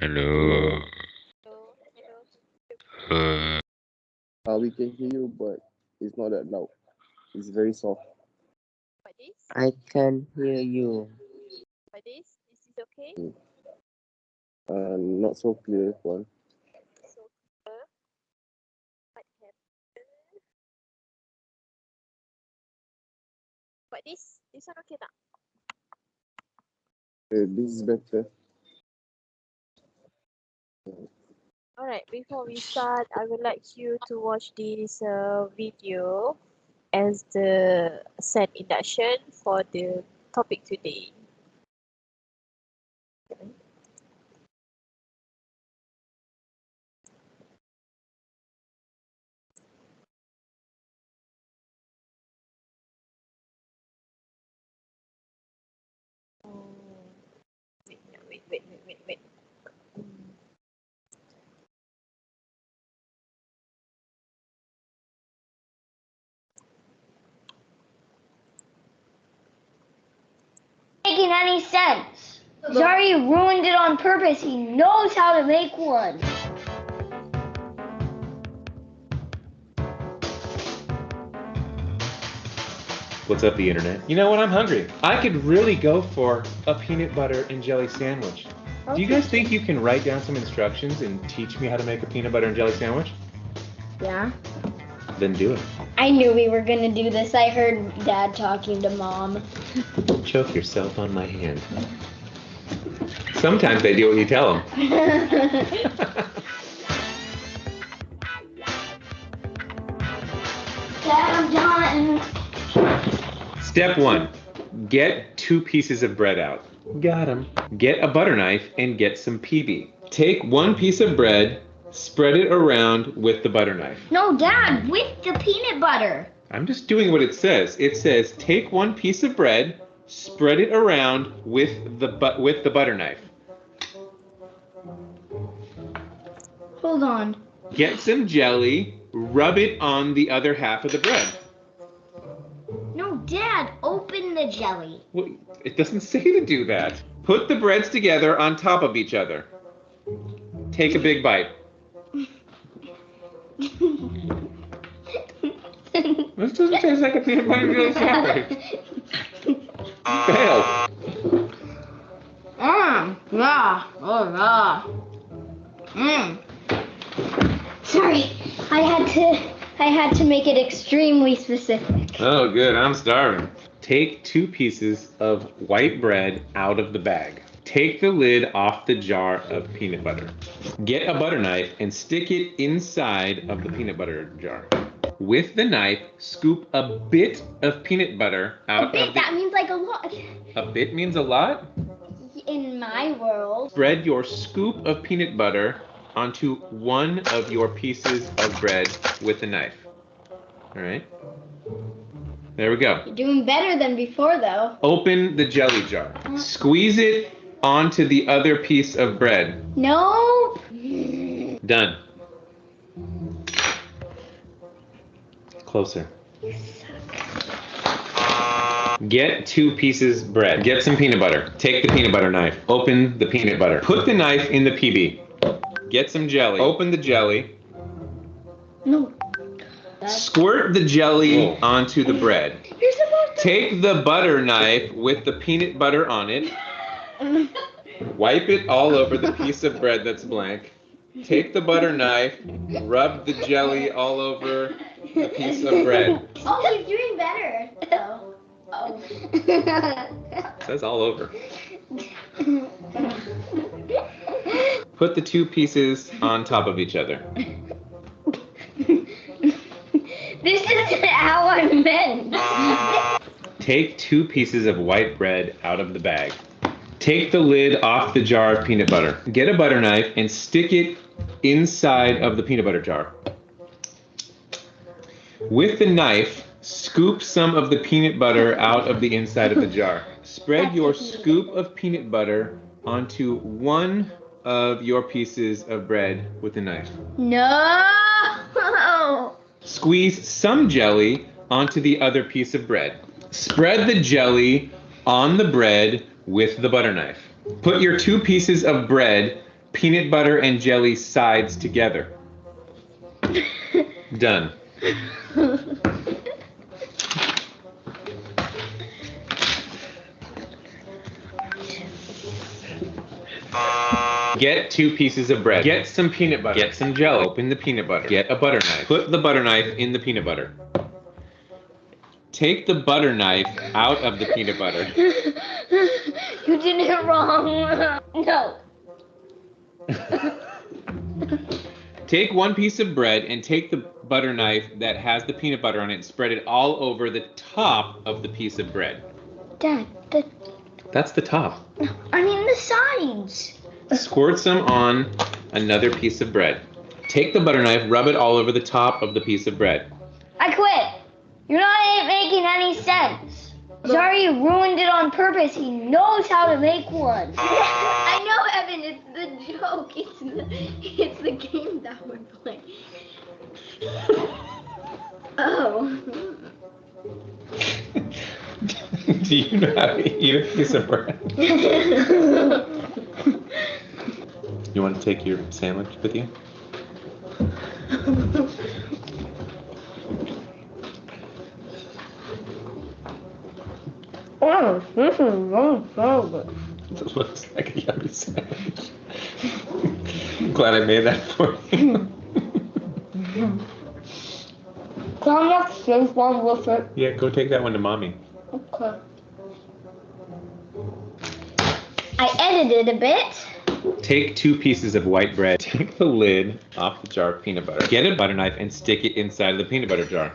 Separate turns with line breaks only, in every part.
Hello.
Hello, hello.
We can hear you, but it's not that loud. It's very soft.
What this?
I can hear you.
What this? Is this okay?
Not so clear one.
So clear. What happened? What this? This one okay tak?
This is better.
Alright, before we start, I would like you to watch this video as the set induction for the topic today. Wait.
Making any sense. Zari ruined it on purpose. He knows how to make one.
What's up, the internet? You know what? I'm hungry. I could really go for a peanut butter and jelly sandwich. Do you guys think you can write down some instructions and teach me how to make a peanut butter and jelly sandwich?
Yeah.
Then do it.
I knew we were gonna do this. I heard Dad talking to Mom.
Choke yourself on my hand. Sometimes they do what you tell them.
Dad, I'm done.
Step 1. Get 2 pieces of bread out. Got 'em. Get a butter knife and get some PB. Take 1 piece of bread, spread it around with the butter knife.
No, Dad, with the peanut butter.
I'm just doing what it says. It says take 1 piece of bread, spread it around with the butter knife.
Hold on.
Get some jelly, rub it on the other half of the bread.
No, Dad, open the jelly.
Well, it doesn't say to do that. Put the breads together on top of each other. Take a big bite. This doesn't taste like a peanut butter and jelly sandwich. Fail.
Yeah. Oh, yeah. Sorry, I had to make it extremely specific.
Oh, good. I'm starving. Take 2 pieces of white bread out of the bag. Take the lid off the jar of peanut butter. Get a butter knife and stick it inside of the peanut butter jar. With the knife, scoop a bit of peanut butter out of the...
That means like a lot.
A bit means a lot?
In my world.
Spread your scoop of peanut butter onto 1 of your pieces of bread with the knife. All right. There we go.
You're doing better than before, though.
Open the jelly jar. Squeeze it onto the other piece of bread.
No.
Done. Closer. Get 2 pieces bread. Get some peanut butter. Take the peanut butter knife. Open the peanut butter. Put the knife in the PB. Get some jelly. Open the jelly.
No.
Squirt the jelly onto the bread.
You're supposed to...
Take the butter knife with the peanut butter on it. Wipe it all over the piece of bread that's blank. Take the butter knife, rub the jelly all over the piece of bread.
Oh, he's doing better. Oh.
It says all over. Put the 2 pieces on top of each other.
This isn't how I meant.
Take 2 pieces of white bread out of the bag. Take the lid off the jar of peanut butter. Get a butter knife and stick it inside of the peanut butter jar. With the knife, scoop some of the peanut butter out of the inside of the jar. Spread your scoop of peanut butter onto 1 of your pieces of bread with a knife.
No.
Squeeze some jelly onto the other piece of bread. Spread the jelly on the bread with the butter knife. Put your 2 pieces of bread peanut butter and jelly sides together. Done. Get 2 pieces of bread. Get some peanut butter. Get some jelly. Open the peanut butter. Get a butter knife. Put the butter knife in the peanut butter. Take the butter knife out of the peanut butter.
You did it wrong. No.
Take 1 piece of bread and take the butter knife that has the peanut butter on it and spread it all over the top of the piece of bread.
Dad,
That's the top.
I mean the sides.
Squirt some on another piece of bread. Take the butter knife, rub it all over the top of the piece of bread.
I quit. You're not making any sense. Sorry, you ruined it on purpose. He knows how to make one. I know, Evan. It's the joke. It's the game that we're playing. Oh.
Do you know how to eat a piece of bread? You want to take your sandwich with you?
Oh, this is really so good.
This looks like a yummy sandwich. I'm glad I made that for you.
Can I not save one with it?
Yeah, go take that one to mommy.
Okay. I edited a bit.
Take 2 pieces of white bread. Take the lid off the jar of peanut butter. Get a butter knife and stick it inside of the peanut butter jar.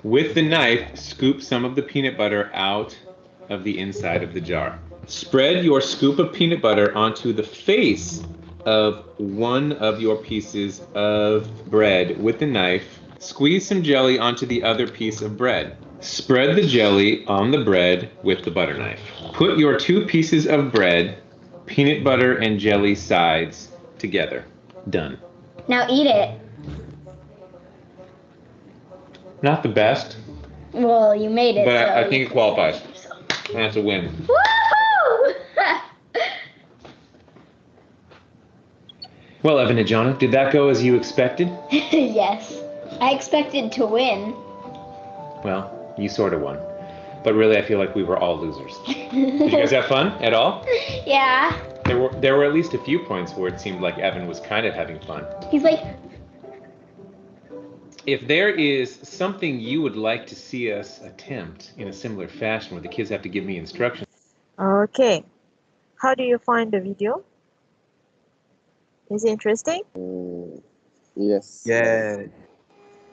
With the knife, scoop some of the peanut butter out of the inside of the jar. Spread your scoop of peanut butter onto the face of 1 of your pieces of bread with the knife. Squeeze some jelly onto the other piece of bread. Spread the jelly on the bread with the butter knife. Put your 2 pieces of bread, peanut butter and jelly sides together. Done.
Now eat it.
Not the best,
Well, you made it.
but
so
I think it qualifies. That's a win.
Woohoo!
Well, Evan and Jonah, did that go as you expected?
Yes. I expected to win.
Well, you sort of won. But really, I feel like we were all losers. Did you guys have fun at all?
Yeah.
There were at least a few points where it seemed like Evan was kind of having fun.
He's like,
If there is something you would like to see us attempt in a similar fashion where the kids have to give me instructions.
Okay. How do you find the video? Is it interesting?
Yes.
Yeah.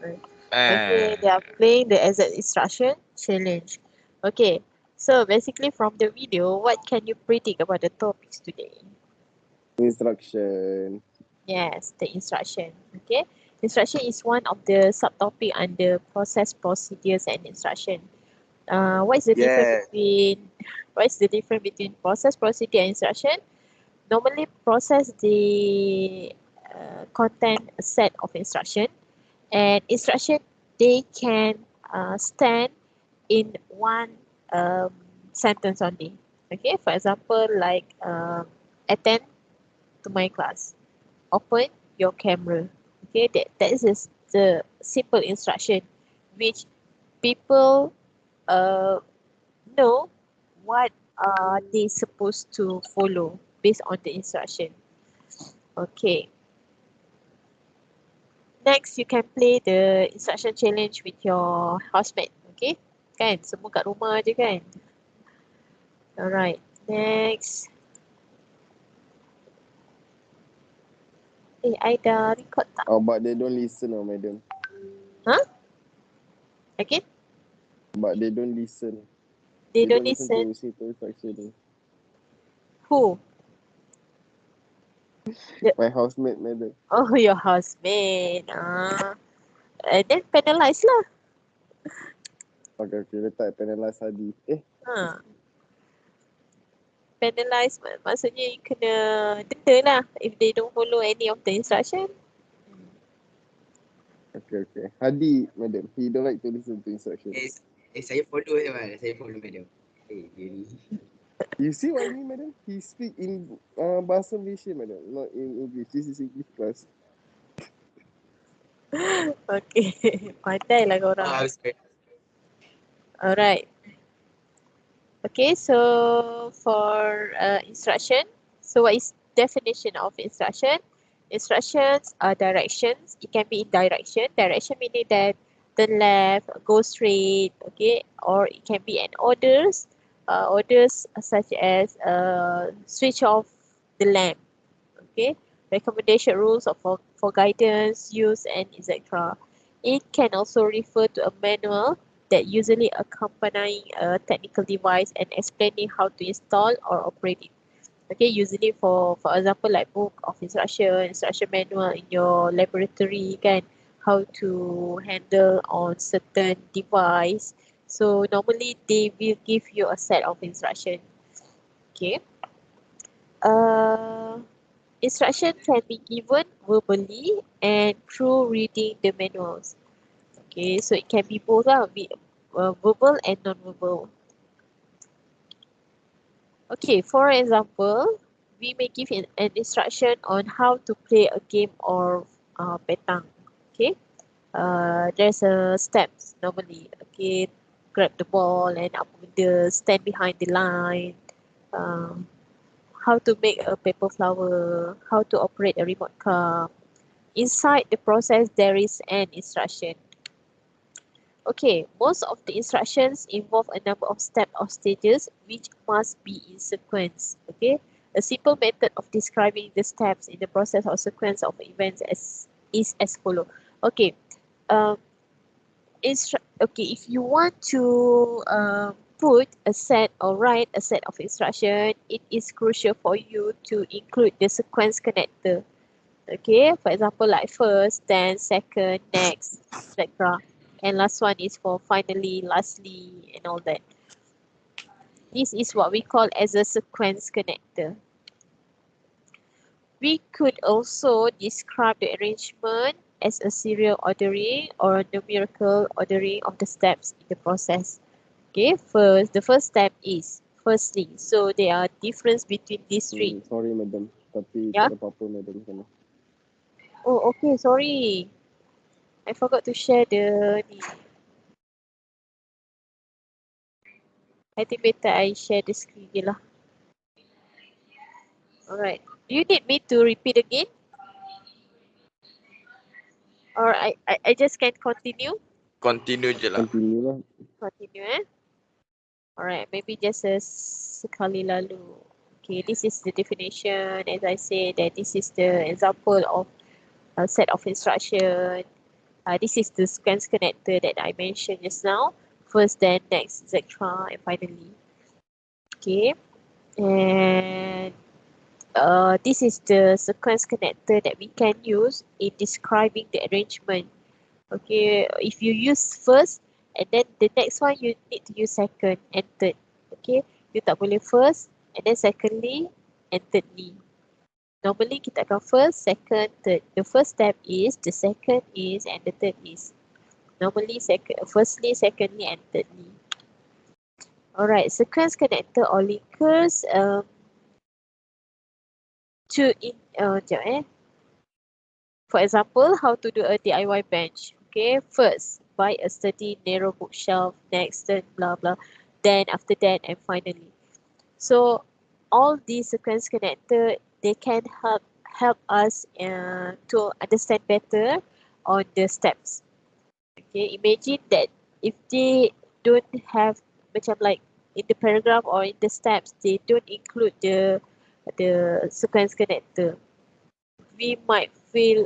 Okay, they are playing the exact instruction challenge. Okay, so basically from the video, what can you predict about the topics today?
Instruction.
Yes, the instruction. Okay, instruction is one of the subtopic under process, procedures, and instruction. What is the difference between process, procedure, and instruction? Normally, process they contain a set of instruction, and instruction they can stand in one sentence only. Okay, for example, like attend to my class, open your camera. Okay, that is the simple instruction which people know what are they supposed to follow based on the instruction. Okay. Next, you can play the instruction challenge with your housemate. Okay? Kan? Semua kat rumah je kan? Alright. Next. I dah record tak?
Oh, but they don't listen, madam.
Huh? Again?
But they don't listen.
They don't listen.
to simple instruction.
Who?
My housemate, madam.
Oh, your housemate. Then penalize lah.
Okay, letak penalize Hadi.
Penalize maksudnya you kena denda lah if they don't follow any of the instruction.
Okay. Hadi, madam, he don't like to listen to instructions.
Saya follow je, man. Saya follow madam. Dia ni.
You see what I mean, madam? He speak in bahasa Malaysia, madam, not in English. This is English class.
Okay, pandai lah korang. Alright. Okay, so for instruction, so what is definition of instruction? Instructions are directions. It can be in direction. Direction meaning that turn left, go straight, okay, or it can be an orders. Orders such as switch off the lamp, okay, recommendation rules of for guidance, use, and etc. It can also refer to a manual that usually accompanying a technical device and explaining how to install or operate it. Okay, usually for example like book of instruction manual in your laboratory kan, how to handle on certain device. So normally they will give you a set of instruction. Okay. Instruction can be given verbally and through reading the manuals. Okay, so it can be both verbal and non-verbal. Okay, for example, we may give an instruction on how to play a game or petang. Okay, there's a steps normally. Okay, grab the ball and up with the stand behind the line. How to make a paper flower, how to operate a remote car. Inside the process, there is an instruction. Okay, most of the instructions involve a number of steps or stages which must be in sequence. Okay, a simple method of describing the steps in the process or sequence of events is as follow. Okay, if you want to put a set or write a set of instruction, it is crucial for you to include the sequence connector. Okay, for example, like first, then second, next, etc. And last one is for finally, lastly, and all that. This is what we call as a sequence connector. We could also describe the arrangement as a serial ordering or numerical ordering of the steps in the process. Okay, the first step is firstly. So there are difference between these three.
Sorry, madam. Tapi
Yeah?
tak ada apa-apa, madam. Sana.
Oh, okay, sorry. I forgot to share the ni. I think better I share the screen je lah. Alright. Do you need me to repeat again? Or I just can continue?
Continue je lah.
Continue lah.
Continue Alright, maybe just sekali lalu. Okay, this is the definition. As I said, that this is the example of a set of instruction. This is the sequence connector that I mentioned just now. First, then next, etc. And finally. Okay, and this is the sequence connector that we can use in describing the arrangement. Okay, if you use first and then the next one you need to use second and third. Okay, you tak boleh first and then secondly and thirdly. Normally kita akan first, second, third. The first step is, the second is, and the third is. Normally firstly, secondly, and thirdly. Alright, sequence connector or linkers For example, how to do a DIY bench. Okay, first buy a sturdy narrow bookshelf, next then blah blah, then after that and finally. So all these sequence connector, they can help us to understand better on the steps. Okay, imagine that if they don't have macam like in the paragraph or in the steps, they don't include the sequence connector. We might feel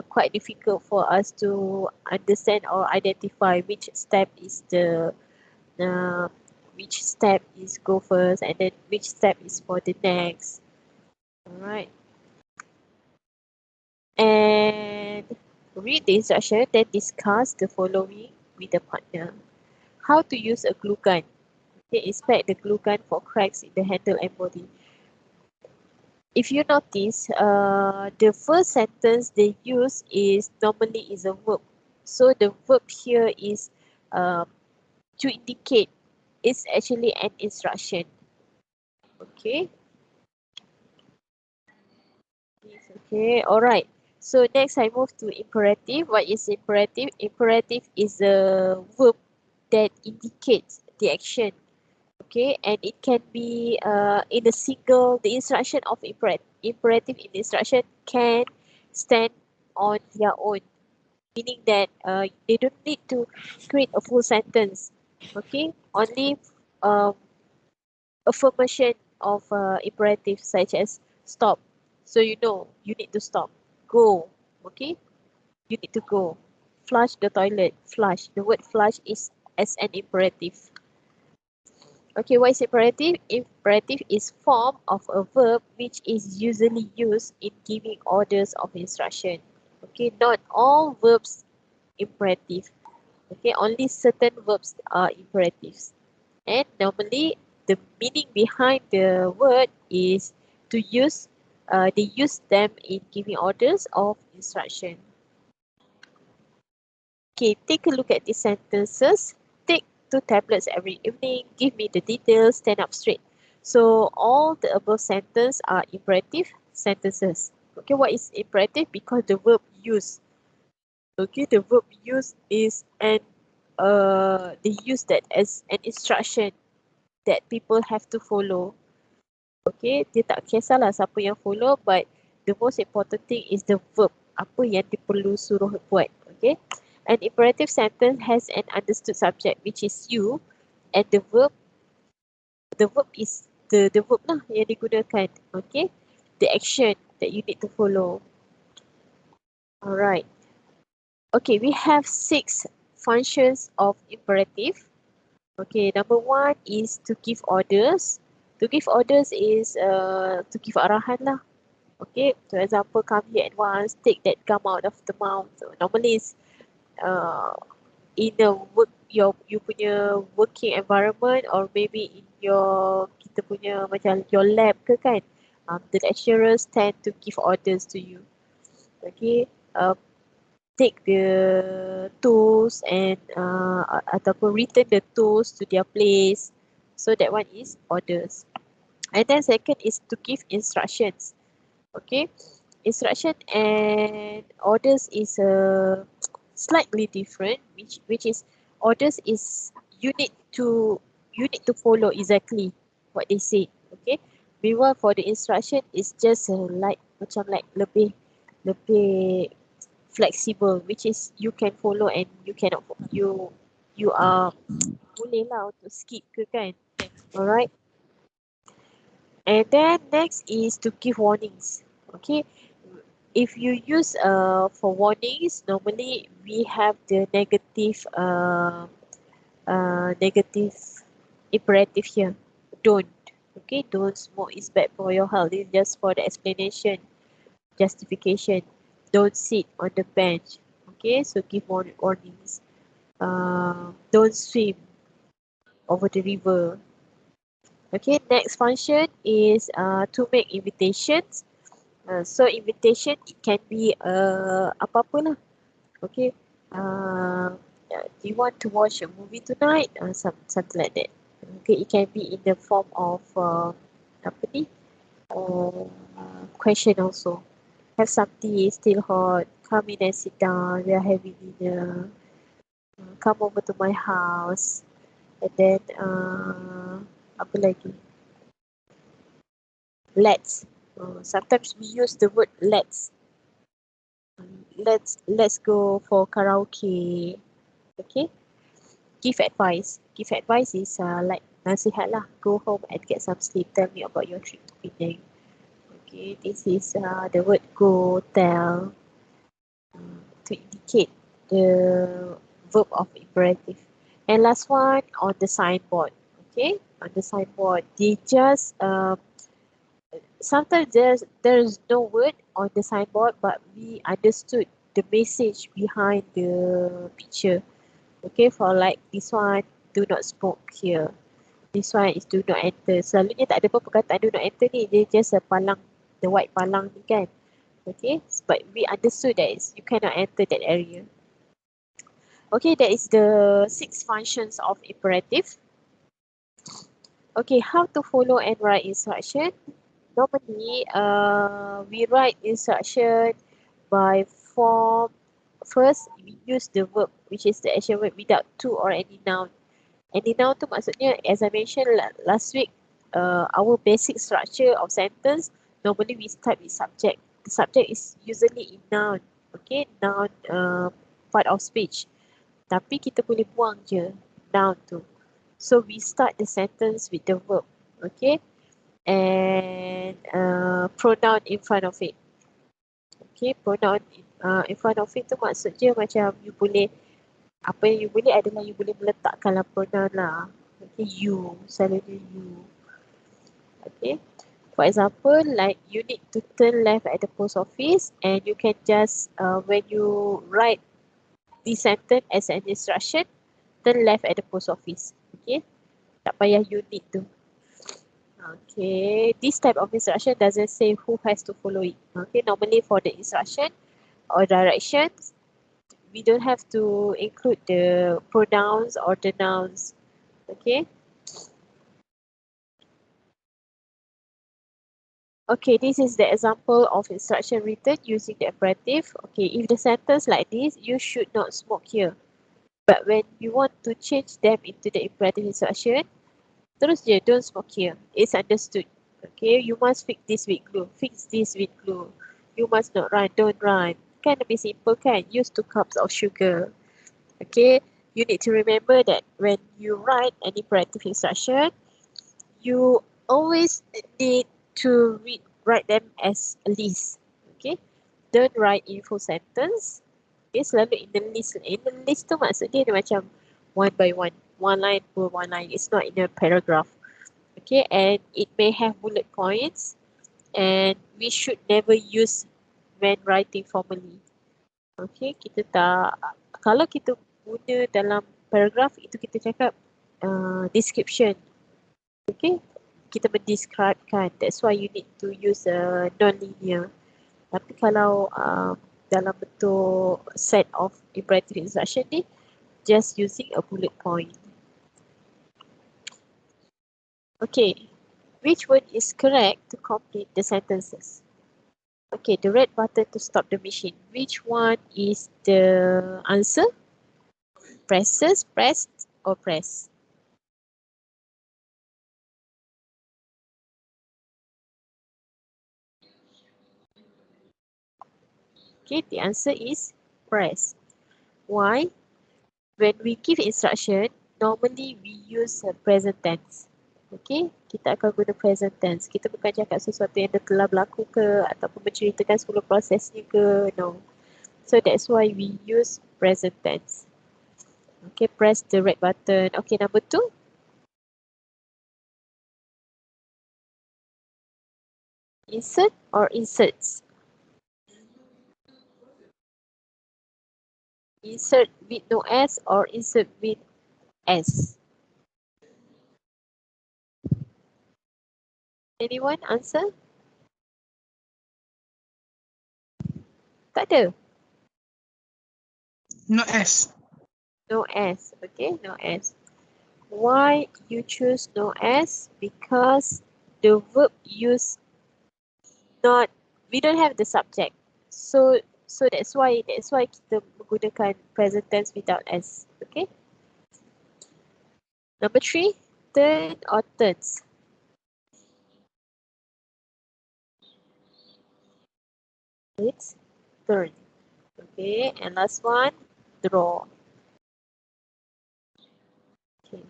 quite difficult for us to understand or identify which step is go first and then which step is for the next. Alright. And read the instruction, then discuss the following with the partner. How to use a glue gun. Okay, inspect the glue gun for cracks in the handle and body. If you notice, the first sentence they use is normally is a verb. So the verb here is to indicate it's actually an instruction. Okay. Okay, alright. So next I move to imperative. What is imperative? Imperative is a verb that indicates the action. Okay, and it can be in a single, the instruction of imperative in the instruction can stand on their own, meaning that they don't need to create a full sentence. Okay, only um, affirmation of imperative such as stop. So you know you need to stop. Go. Okay, you need to go. Flush the toilet. Flush. The word flush is as an imperative. Okay, what is imperative? Imperative is form of a verb which is usually used in giving orders of instruction. Okay, not all verbs imperative. Okay, only certain verbs are imperatives. And normally the meaning behind the word is to use, they use them in giving orders of instruction. Okay, take a look at these sentences. Take 2 tablets every evening. Give me the details. Stand up straight. So all the above sentences are imperative sentences. Okay, what is imperative? Because the verb use. Okay, the verb use is an they use that as an instruction that people have to follow. Okay, dia tak kisahlah siapa yang follow, but the most important thing is the verb. Apa yang dia perlu suruh buat. Okay, an imperative sentence has an understood subject which is you, and the verb is the verb lah yang digunakan. Okay, the action that you need to follow. Alright. Okay, we have 6 functions of imperative. Okay, number 1 is to give orders. To give orders is to give arahan lah. Okay, for example, come here at once, take that gum out of the mouth. So, normally it's in the work, you punya working environment, or maybe in your, kita punya macam your lab ke kan, the lecturers tend to give orders to you. Okay, take the tools and ataupun return the tools to their place. So that one is orders. And then second is to give instructions. Okay, instruction and orders is slightly different, which is orders is you need to follow exactly what they say. Okay, meanwhile for the instruction is just like macam like lebih flexible, which is you can follow and you cannot, you are boleh lah untuk skip ke kan. Alright, and then next is to give warnings. Okay, if you use for warnings, normally we have the negative negative imperative here. Don't. Okay, don't smoke, is bad for your health. It's just for the explanation, justification. Don't sit on the bench. Okay, so give warnings. Don't swim over the river. Okay, next function is to make invitations. So invitation, it can be apa-apa lah. Okay, do you want to watch a movie tonight? Something like that. Okay, it can be in the form of apa ni? Question also. Have some tea, still hot. Come in and sit down. We are having dinner. Come over to my house. And then apa lagi? Let's. Sometimes we use the word let's. Let's go for karaoke. Okay. Give advice. Give advice is like nasihat lah. Go home and get some sleep. Tell me about your trip to Penang. Okay. This is the word go, tell, to indicate the verb of imperative. And last one, on the signboard. Okay. On the signboard, they just sometimes there's no word on the signboard, but we understood the message behind the picture. Okay, for like this one, do not smoke here. This one is do not enter. Selalunya tak ada apa perkataan do not enter ni, dia just a palang, the white palang ni kan. Okay, but we understood that you cannot enter that area. Okay, that is the 6 functions of imperative. Okay, how to follow and write instruction? Normally, we write instruction by form. First, we use the verb, which is the action word without to or any noun. Any noun tu maksudnya, as I mentioned last week, our basic structure of sentence, normally we start with subject. The subject is usually in noun, okay, noun part of speech. Tapi kita boleh buang je noun tu. So we start the sentence with the verb, okay, and pronoun in front of it. Okay, pronoun in front of it tu maksudnya macam you boleh, apa yang you boleh adalah you boleh meletakkanlah pronoun lah. Okay, you, selalunya you. Okay, for example, like you need to turn left at the post office, and you can just when you write this sentence as an instruction, turn left at the post office. Okay, tak payah you need to. Okay, this type of instruction doesn't say who has to follow it. Okay, normally for the instruction or directions, we don't have to include the pronouns or the nouns. Okay. Okay, this is the example of instruction written using the imperative. Okay, if the sentence like this, you should not smoke here. But when you want to change them into the imperative instruction, terus je, don't smoke here. It's understood. Okay, you must fix this with glue. Fix this with glue. You must not run, don't run. Kan lebih simple kan? Use 2 cups of sugar. Okay, you need to remember that when you write an imperative instruction, you always need to write them as a list. Okay, don't write in full sentence. Okay, selalu in the list. In the list tu maksudnya dia macam one by one line per one line. It's not in a paragraph. Okay, and it may have bullet points, and we should never use when writing formally. Okay, kita tak, kalau kita guna dalam paragraph itu kita cakap description. Okay, kita mendescribekan. That's why you need to use a non-linear. Tapi kalau dalam bentuk set of imperative instruction ni, just using a bullet point. Okay, which word is correct to complete the sentences? Okay, the red button to stop the machine. Which one is the answer? Presses, pressed, or press? Okay, the answer is press. Why? When we give instruction, normally we use a present tense. Okay, kita akan guna present tense. Kita bukan cakap sesuatu yang dah telah berlaku ke ataupun menceritakan sebelum prosesnya ke, no. So that's why we use present tense. Okay, press the red button. Okay, number 2. Insert or inserts? Insert with no S or insert with S? Anyone answer? Tak ada.
No S.
No S. Okay, no S. Why you choose no S? Because the verb use not, we don't have the subject. So that's why kita menggunakan present tense without S. Okay. Number 3, turn or turns. It's turn. Okay, and last one, draw. Okay.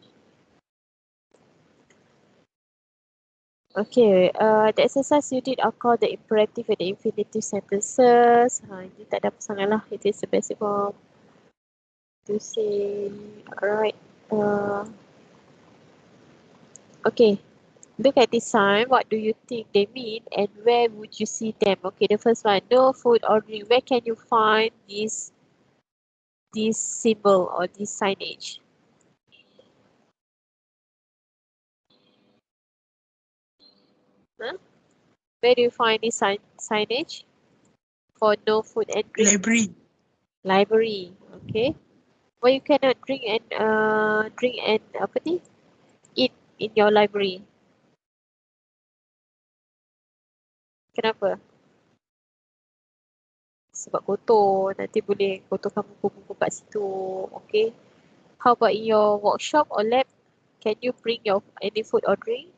Okay, the exercise you did are called the imperative and the infinitive sentences. Ini tak ada apa sangat lah. It is the basic form to say. Alright. Okay. Look at this sign. What do you think they mean and where would you see them? Okay, the first one, no food or drink. Where can you find this symbol or this signage? Huh? Where do you find this signage for no food and drink?
Library.
Library. Okay. Well, you cannot drink and apa ni? Eat in your library? Kenapa? Sebab kotor, nanti boleh kotorkan buku-buku kat situ. Okay. How about in your workshop or lab? Can you bring your any food or drink?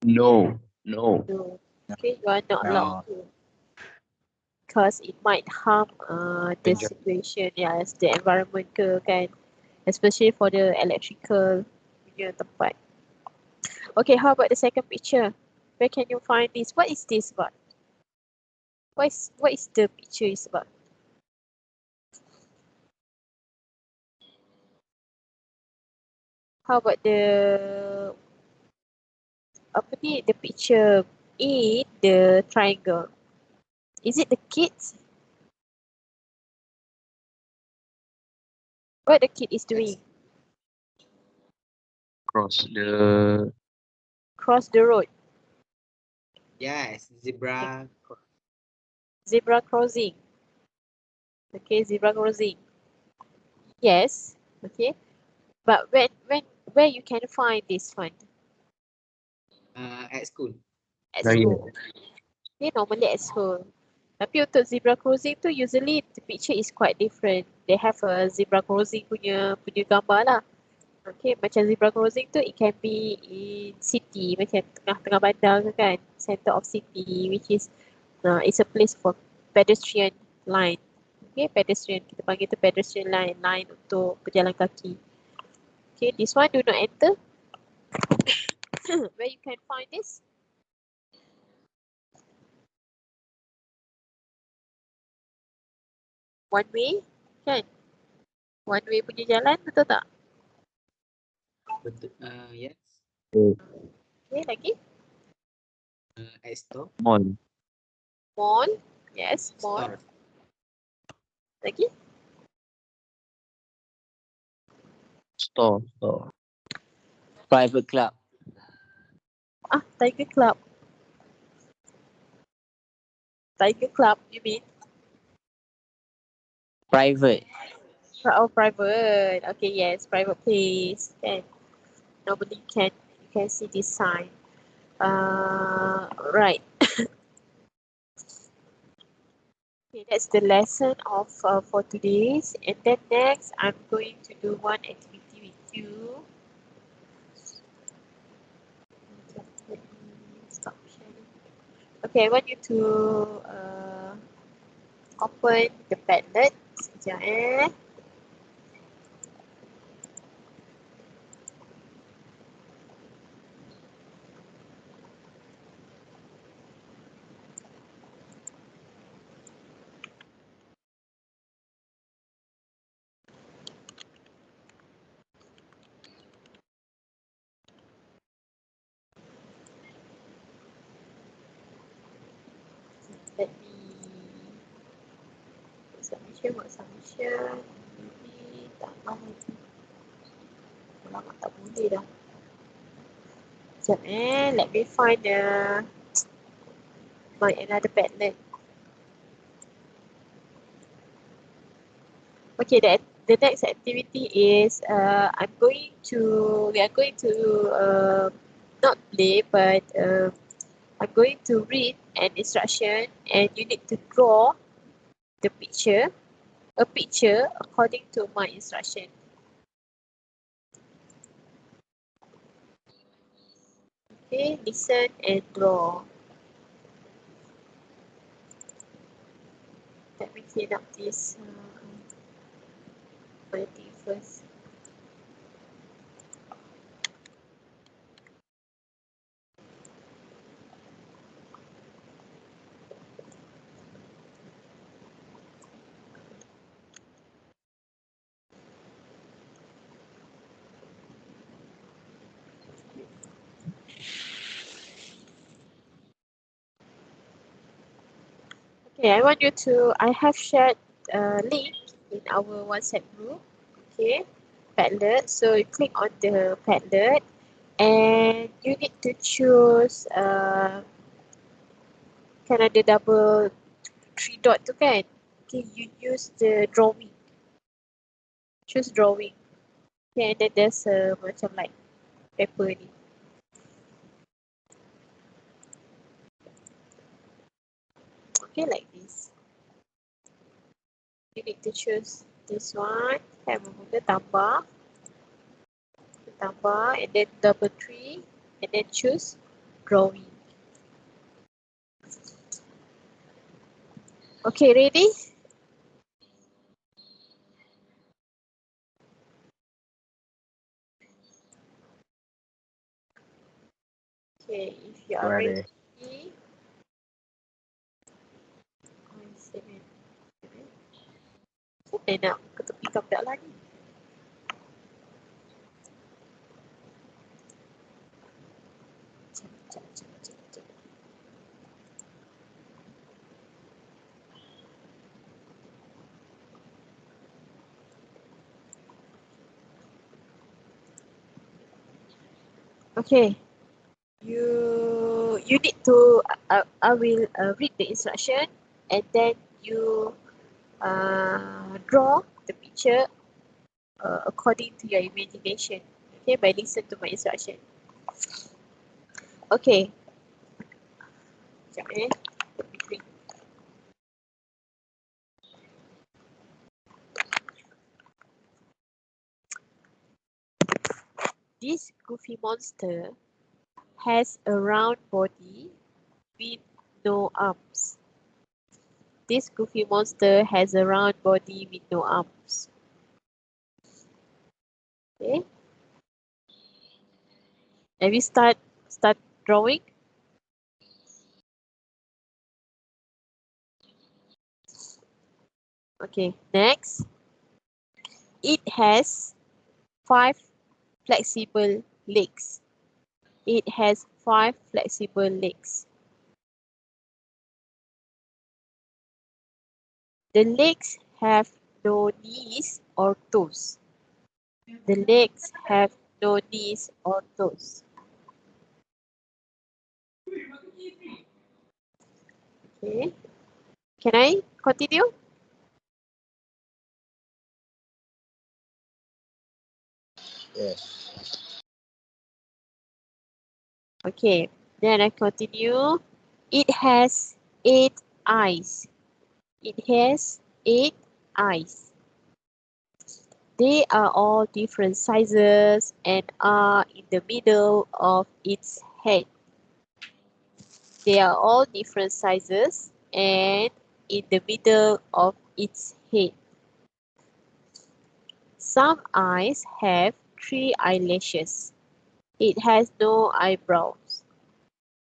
No. No.
No. Okay, you are not
No.
allowed to. Because it might harm the
Enjoy.
situation, yes, the environment ke kan. Especially for the electrical punya tempat. Okay, how about the second picture? Where can you find this? What is this about? What is the picture is about? How about the apa ni, the picture in the triangle? Is it the kids? What the kid is doing?
Cross
Cross the road.
Yes, zebra.
Zebra crossing. Okay, zebra crossing. Yes. Okay. But where you can find this one?
At school.
At
No,
school. Okay, normally at school. Tapi untuk zebra crossing tu usually the picture is quite different. They have a zebra crossing punya gambar lah. Okay, macam zebra crossing tu it can be in city, macam tengah-tengah bandar ke kan, center of city, which is it's a place for pedestrian line. Okay, pedestrian, kita panggil tu pedestrian line untuk pejalan kaki. Okay, this one do not enter. Where you can find this? One way, kan? One way punya jalan, betul tak?
Betul. Yes.
Okay, lagi?
At store.
mall.
Mall, yes, mall.
Store.
Lagi?
Store. Private club.
Tiger Club. Tiger Club, you mean?
Private.
Oh, private. Okay, yes, private place. Kan? Normally you can see this sign. Right. Okay, that's the lesson of for today's. And then next, I'm going to do one activity with you. Let me stop sharing. Okay, I want you to open the Padlet. Sekejap Let me buat submission. Maybe tak tahu lagi. Lama tak boleh dah. Sekejap let me find my another Padlet. Okay, the next activity is we are going to not play, but I'm going to read an instruction and you need to draw a picture according to my instruction. Okay, listen and draw. Let me clean up this my thing first. Okay, I have shared a link in our WhatsApp group. Okay, Padlet. So you click on the Padlet and you need to choose kan ada double 3 dot tu kan. Okay, you use the drawing. Choose drawing. Okay, and then there's a macam like paper ni. Okay, like this. You need to choose this one. Hammer tambah, and then double tree, and then choose drawing. Okay, ready? Okay, if you are ready. Saya nak ke tepi kapdak lagi. Okay, you need to. I will read the instruction and then you draw the picture according to your imagination. Okay, by listen to my instruction. Okay. Sekejap This goofy monster has a round body with no arms. This goofy monster has a round body with no arms. Okay. Have you start drawing? Okay, next. It has 5 flexible legs. It has 5 flexible legs. The legs have no knees or toes. The legs have no knees or toes. Okay. Can I continue?
Yes.
Okay. Then I continue. It has 8 eyes. It has 8 eyes. They are all different sizes and are in the middle of its head. They are all different sizes and in the middle of its head. Some eyes have 3 eyelashes. It has no eyebrows.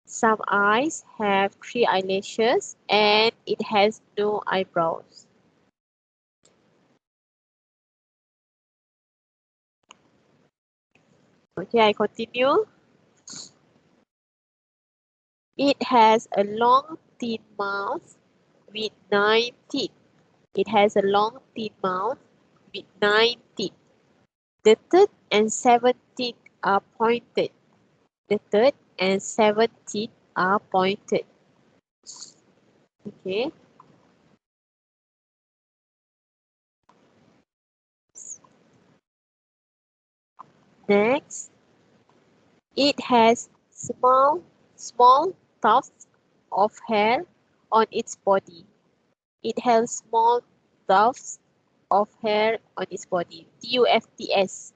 Some eyes have 3 eyelashes and it has no eyebrows. Okay, I continue. It has a long thin mouth with 9 teeth. It has a long thin mouth with 9 teeth. The third and 7th teeth are pointed. The third and 7th teeth are pointed. Okay. Next, it has small tufts of hair on its body. It has small tufts of hair on its body. DUFTS.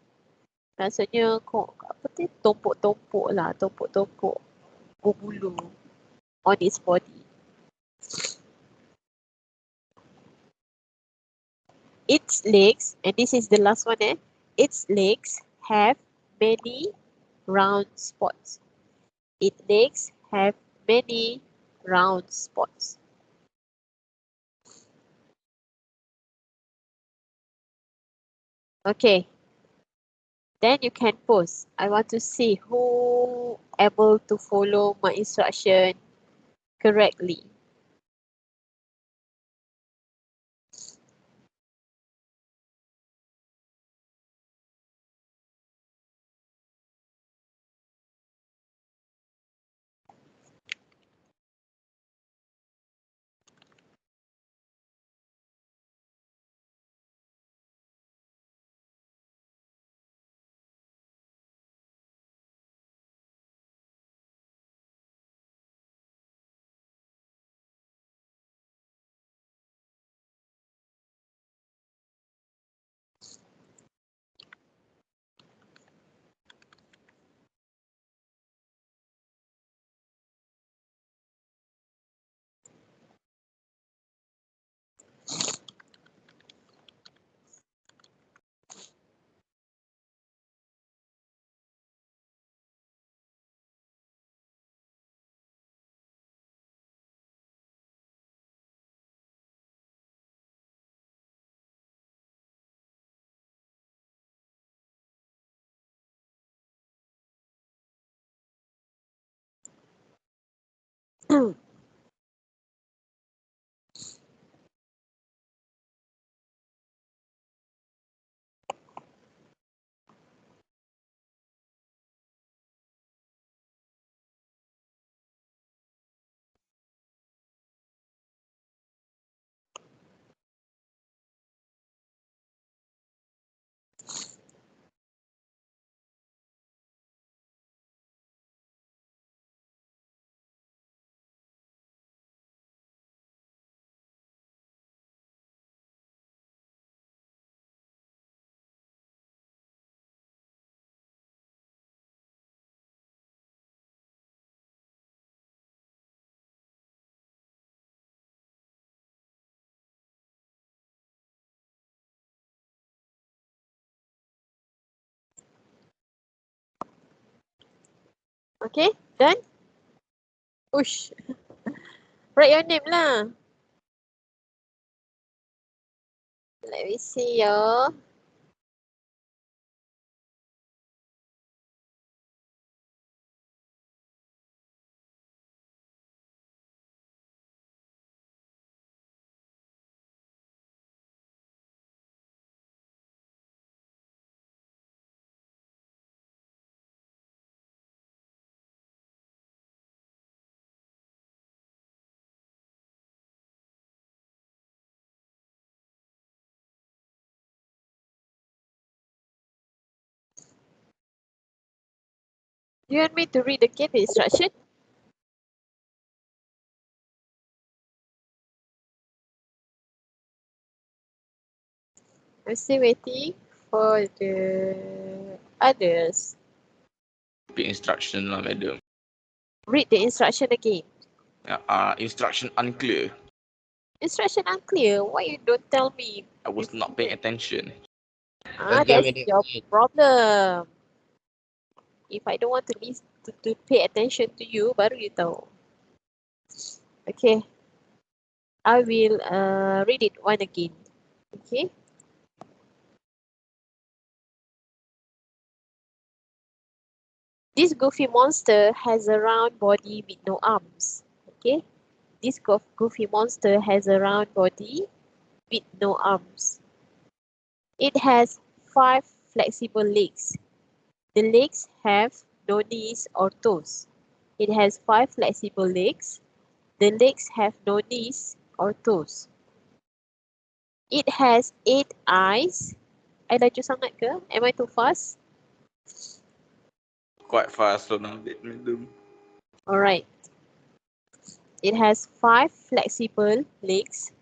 Maksudnya apa tu? Tompok-tompok lah, tompok-tompok berbulu on its body. Its legs, and this is the last one, its legs have many round spots. Its legs have many round spots. Okay. Then you can pause. I want to see who able to follow my instruction correctly. Okay, done? Push. Write your name lah. Let me see ya. Do you want me to read again the instruction? I'm still waiting for the others.
Repeat instruction lah, madam.
Read the instruction again.
Instruction unclear.
Instruction unclear. Why you don't tell me?
I was not paying attention.
That's your problem. If I don't want to listen to pay attention to you, baru you tahu. Okay. I will read it one again. Okay. This goofy monster has a round body with no arms. Okay. This goofy monster has a round body with no arms. It has 5 flexible legs. The legs have no knees or toes. It has 5 flexible legs. The legs have no knees or toes. It has 8 eyes. I laju sangat ke? Am I too fast?
Quite fast on a bit, madam.
Alright. It has 5 flexible legs.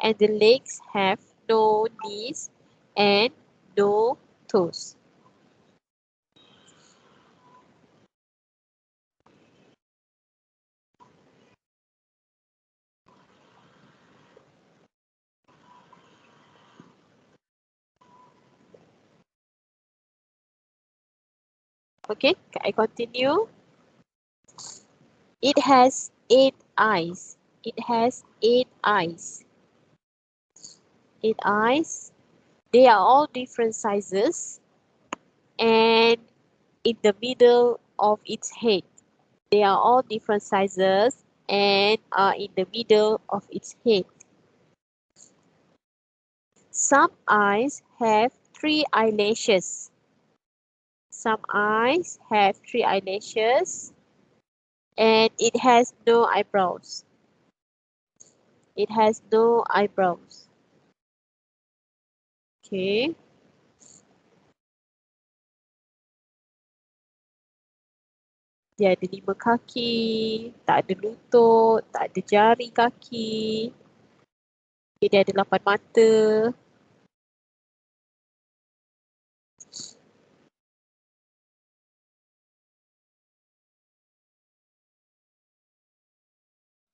And the legs have no knees and no toes. Okay, I continue. It has 8 eyes. It has 8 eyes. 8 eyes. They are all different sizes and in the middle of its head. They are all different sizes and are in the middle of its head. Some eyes have 3 eyelashes. Some eyes have 3 eyelashes and it has no eyebrows. It has no eyebrows. Okay. Dia ada 5 kaki, tak ada lutut, tak ada jari kaki. Okay, dia ada 8 mata.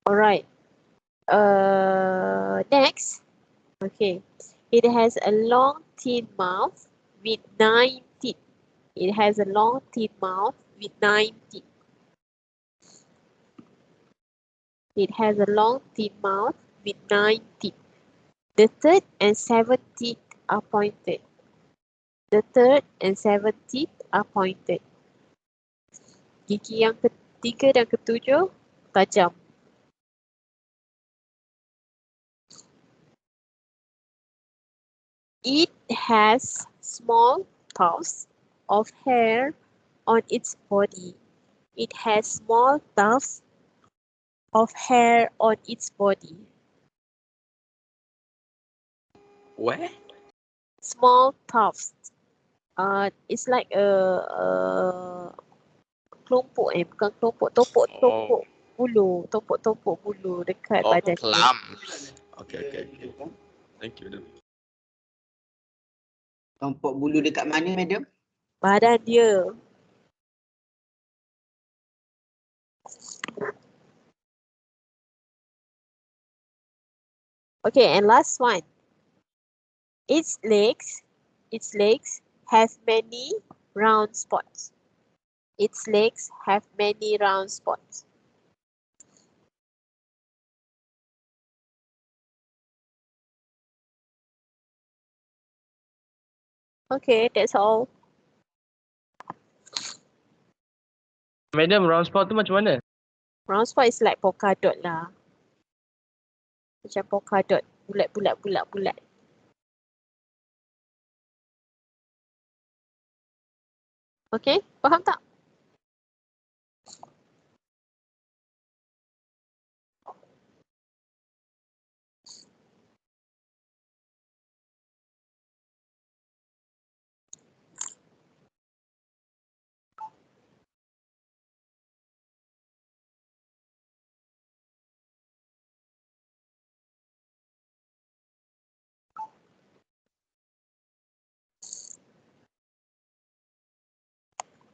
Alright. Next. Okay. It has a long thin mouth with 9 teeth. It has a long thin mouth with 9 teeth. It has a long thin mouth with 9 teeth. The third and 7th teeth are pointed. The third and 7th teeth are pointed. Gigi yang ketiga dan ketujuh tajam. It has small tufts of hair on its body. It has small tufts of hair on its body.
Where?
Small tufts. It's like a kelompok bukan kelompok, topok-topok bulu, topok-topok bulu dekat
Oh,
badan dia.
clumps. Okay. Thank you.
Tompok bulu dekat mana, madam?
Badan dia. Okay, and last one. Its legs have many round spots. Its legs have many round spots. Okay, that's all.
Madam, round spot tu macam mana?
Round spot is like polka dot lah. Macam polka dot, bulat. Okay, faham tak?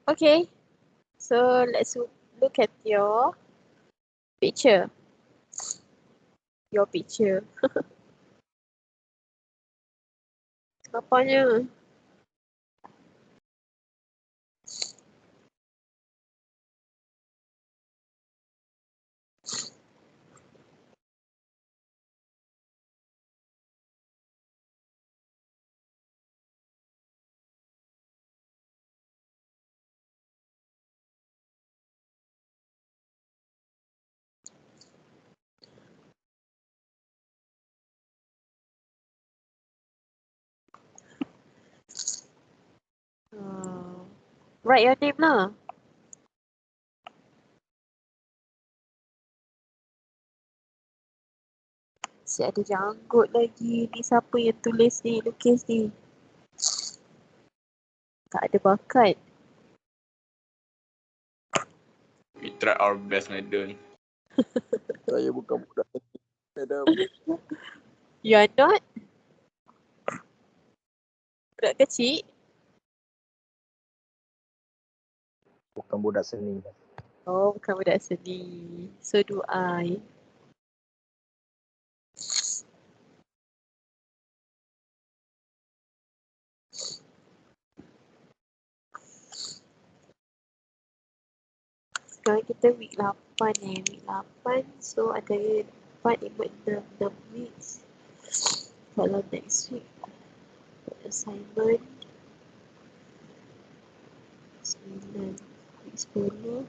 Okay, so let's look at your picture. Your picture. Apanya? Write your name lah. Si ada janggut lagi. Ni siapa yang tulis ni, lukis ni? Tak ada bakat.
We try our best, madam.
Saya bukan budak seni, madam.
You are not? Budak kecil?
Bukan budak seni.
Oh, bukan budak seni. So do I. Sekarang kita week 8 Week 8. So ada 4, 5, 6 weeks. Kalau next week assignment 9, week 10.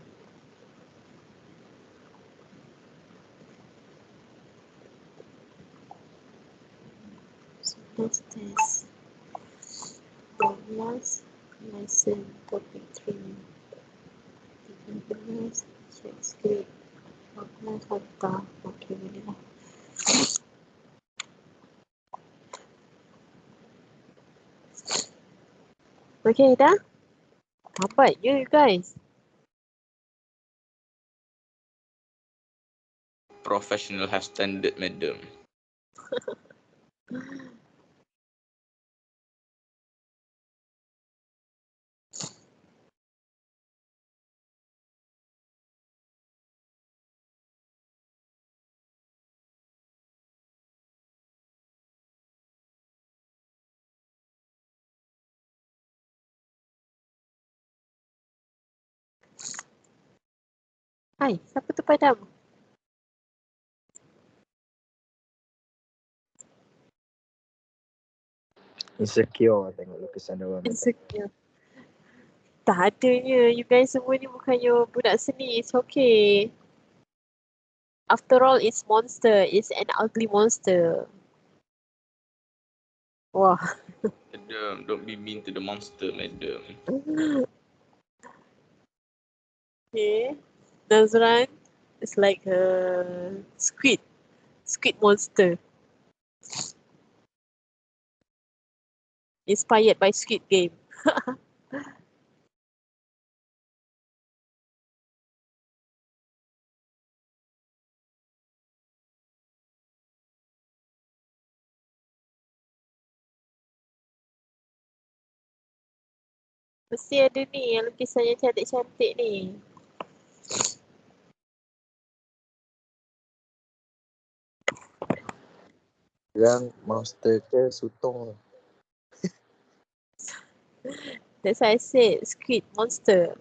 Test 12 lesson topic 3 13 check script 14 hantar. Okay, boleh lah. Okay, dah? Lambat je you guys.
Professional have standard, madam.
Hai, siapa tu padam?
Insecure tengok lukisan dia orang.
Insecure. Tak adanya. You guys semua ni bukannya budak seni. It's okay. After all, it's monster. It's an ugly monster. Wah.
Madam, don't be mean to the monster, madam.
Okay. Nazran is like a squid monster. Inspired by Squid Game. Mesti ada ni yang lukisan yang cantik-cantik ni.
Yang monster ke sutong.
That's why I said squid monster.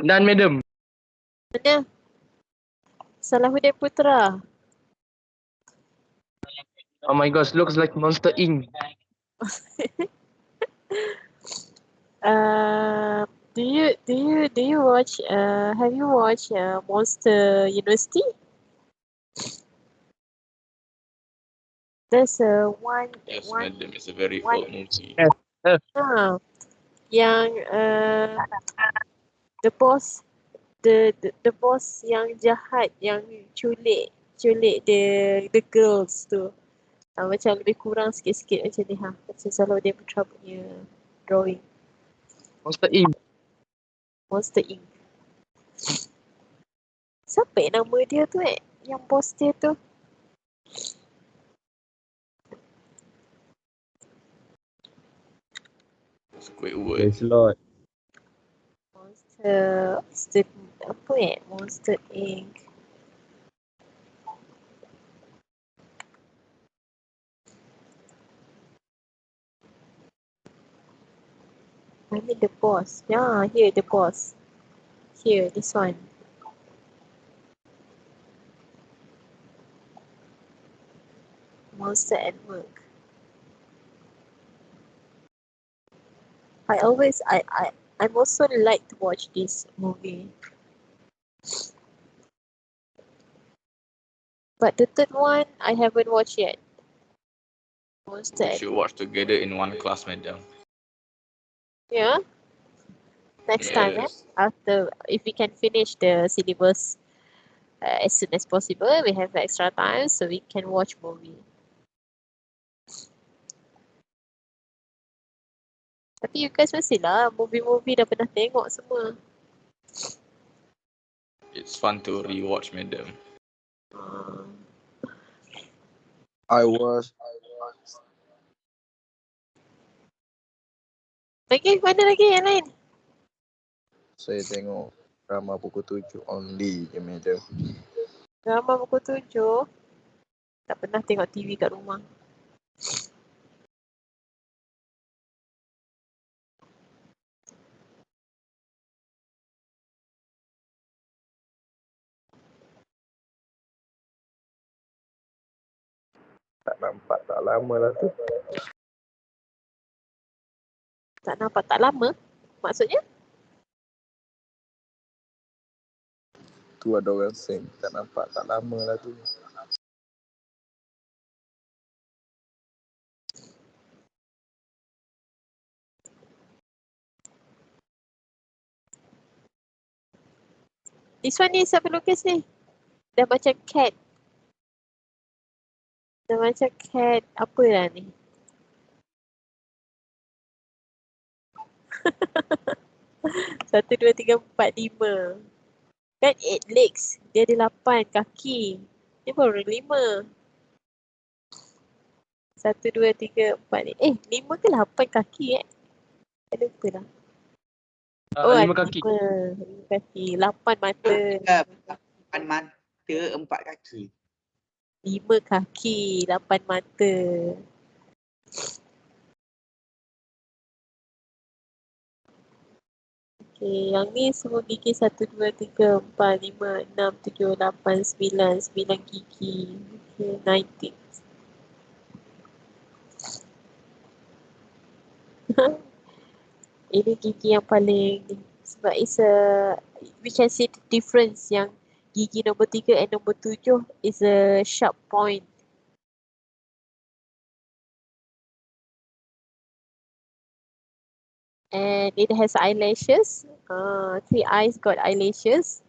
Dan madam.
Mana? Salahuddin Putra.
Oh my gosh, looks like Monster Inc.
Do you watch have you watched Monster University? There's one
Yes,
one
madam, it's a very
one-
old movie.
yang the boss yang jahat yang culik the girls tu. Macam lebih kurang sikit-sikit macam ni macam Salahuddin Putra punya drawing.
Monster Inc.
Monster Inc. Siapa nama dia tu yang bos dia tu?
Squidward.
Praise the Lord.
Monster apa Monster Inc. I mean the boss. Yeah, here the boss. Here, this one. Monster at Work. I'm also like to watch this movie. But the third one I haven't watched yet. Monster
We
at
should
Work.
watch together in one class, madam.
Yeah. Next time,
Yes.
after if we can finish the syllabus as soon as possible, we have extra time so we can watch movie. Tapi you guys mestilah movie-movie dah pernah tengok semua.
It's fun to rewatch, madam.
I was
Lagi mana lagi yang lain?
saya tengok drama pukul 7 only je madam.
Drama pukul 7. Tak pernah tengok TV kat rumah.
Tak nampak tak lama lah tu.
Tak nampak tak lama? Maksudnya?
Tu ada orang sing. Tak nampak tak lama lah tu.
This one ni siapa lukis ni? Dah macam cat. Dah macam cat. Apa lah ni? Satu, dua, tiga, empat, lima. Kan 8 legs. Dia ada 8 kaki. Dia baru 5. 1, 2, 3, 4 ni. 5 ke 8 kaki Saya lupa lah. Oh,
5
ada
kaki.
5 kaki. 8 mata.
8 mata, 4 kaki.
5 kaki, 8 mata. Okay, yang ni semua gigi 1, 2, 3, 4, 5, 6, 7, 8, 9. 9 gigi. Okay, 19. Ini gigi yang paling ni. Sebab we can see the difference yang gigi nombor 3 and nombor 7 is a sharp point. And it has eyelashes. 3 eyes got eyelashes.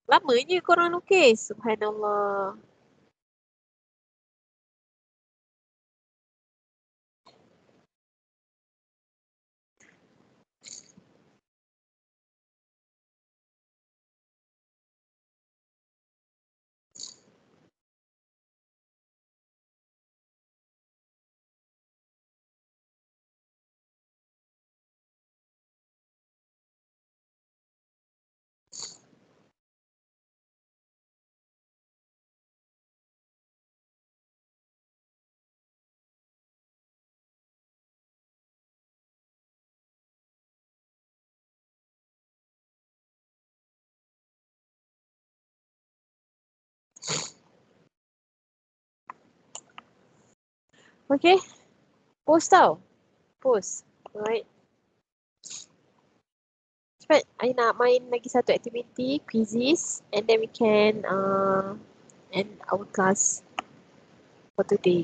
Lamanya korang lukis. Subhanallah. Okay. Post tau. Post. Alright. Cepat. I nak main lagi satu activity. Quizzes. And then we can end our class for today.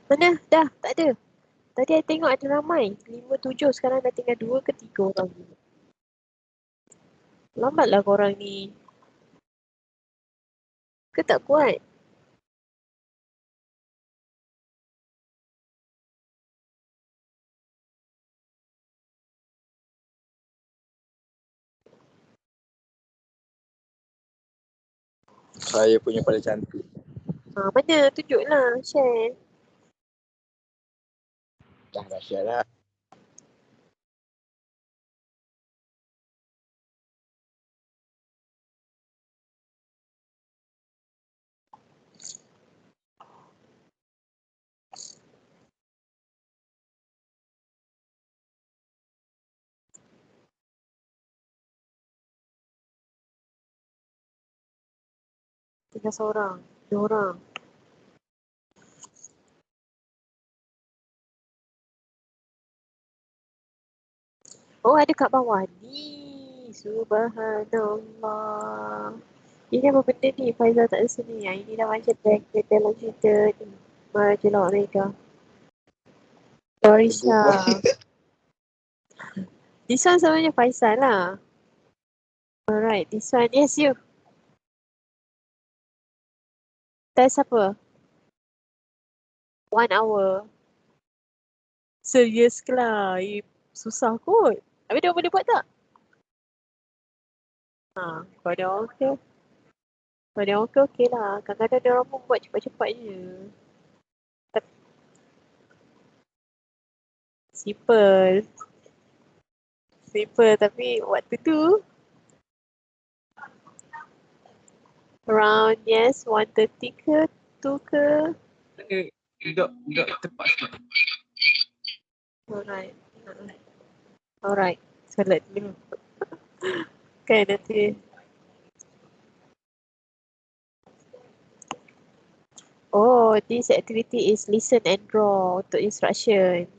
Mana? Dah, tak ada. Tadi I tengok ada ramai. 5, 7. Sekarang dah tinggal 2 ke 3 orang. Lambatlah korang ni. Ke tak kuat?
Saya punya paling cantik.
Mana? Tunjuklah. Share.
Dah dahsyat lah.
Tinggal seorang. 2 orang. Oh, ada kat bawah ni. Subhanallah. Ini apa benda ni? Faizal tak ada sini. Ini dah macam dalam cerita ni. Meraja Laut Mereka. Dorisha. This one sebenarnya Faizal lah. Alright, this one. Yes, you. Test apa? 1 hour. Serius ke lah? Susah kot. Habis dia boleh buat tak? Kalau dia okey. Kalau dia okey lah. Kadang-kadang dia orang pun buat cepat-cepat je. Simple. Simple tapi what to do? Around, yes, 1:30 ke tu ke?
Duduk tepat.
Alright. Alright. Solat dulu. Kan nanti. Oh, this activity is listen and draw untuk instruction.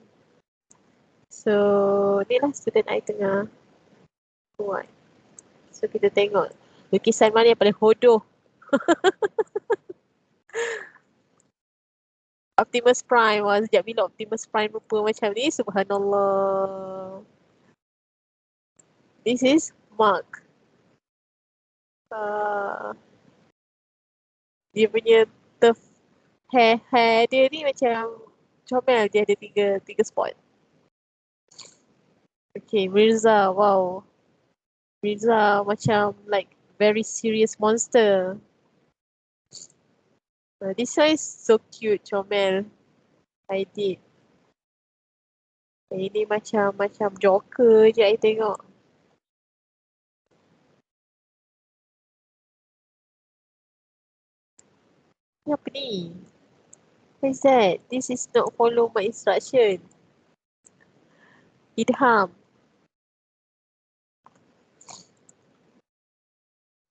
So, ni lah student I tengah buat. So, kita tengok lukisan mana yang paling hodoh. Optimus Prime. Wah, sejak bila Optimus Prime rupa macam ni? Subhanallah. This is Mark. Dia punya hair dia ni macam comel. Dia ada tiga spot. Okay, Mirza. Wow. Mirza macam like very serious monster. This one is so cute, comel. I did. Ini macam Joker je I tengok. Ni apa ni? What is that? This is not follow my instruction. Idham.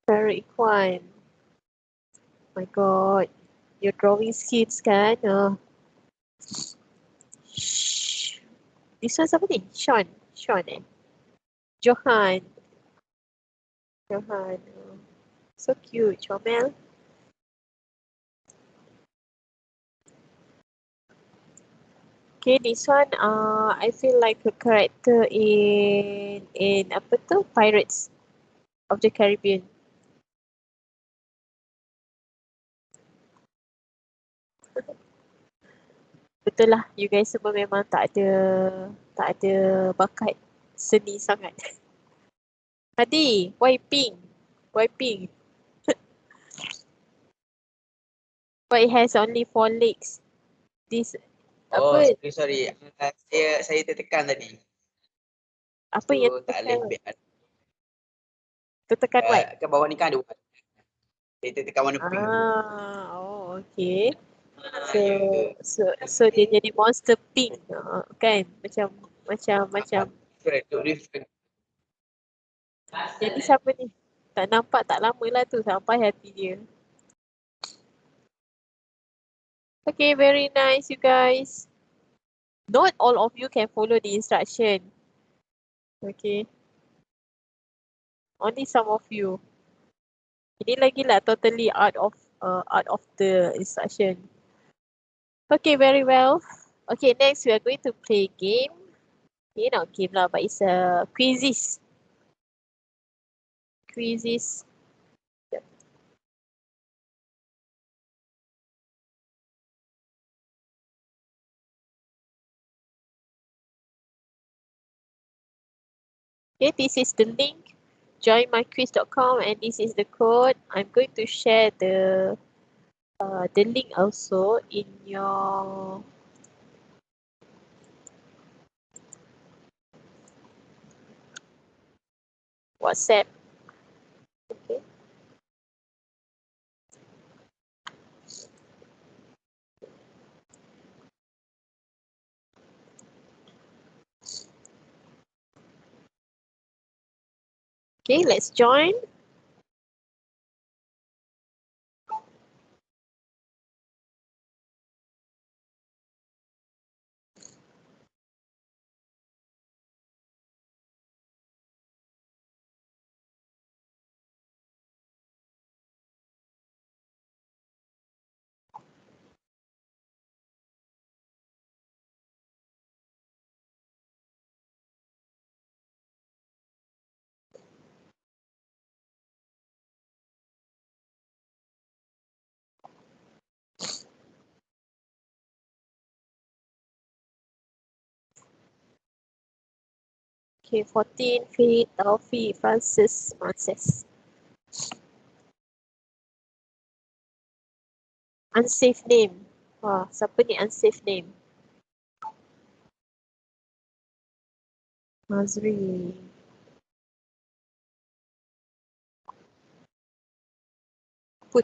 Very Ikhwan. My god. Your drawing skills kan? Shh. This one siapa ni? Sean eh? Johan. So cute, comel. Okay, this one I feel like a character in apa tu? Pirates of the Caribbean. Betul lah, you guys semua memang tak ada bakat seni sangat. Hadi, why pink? But it has only 4 legs. This
Oh,
apa?
sorry. Saya tertekan tadi.
Apa yang
tak
tertekan?
boleh
Tertekan what?
Ke bawah ni kan ada warna. Saya tertekan warna pink.
Oh, okay. So dia jadi monster pink, kan? Macam.
Different.
Jadi siapa ni? Tak nampak tak lama lah tu sampai hati dia. Okay, very nice you guys. Not all of you can follow the instruction. Okay. Only some of you. Ini lagi lah totally out of the instruction. Okay, very well. Okay, next we are going to play game. Okay, not game lah, but it's a quizzes. Yep. Okay, this is the link. Joinmyquiz.com and this is the code. I'm going to share the link also in your WhatsApp. Okay. Okay, let's join. Okay, 14, Faith, Taufi, Francis, Frances. Unsafe name. Wah, siapa ni unsafe name? Mazri. Put.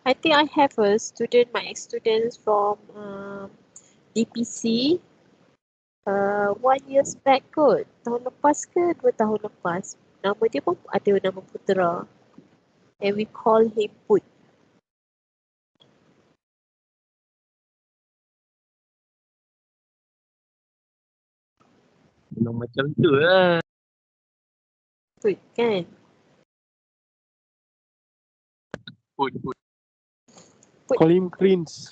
I think I have a student, my ex-students from DPC 1 year back kot. Tahun lepas ke 2 tahun lepas. Nama dia pun ada nama Putera. And we call him Put.
Memang macam tu lah.
Put kan?
Put.
Call him Prince.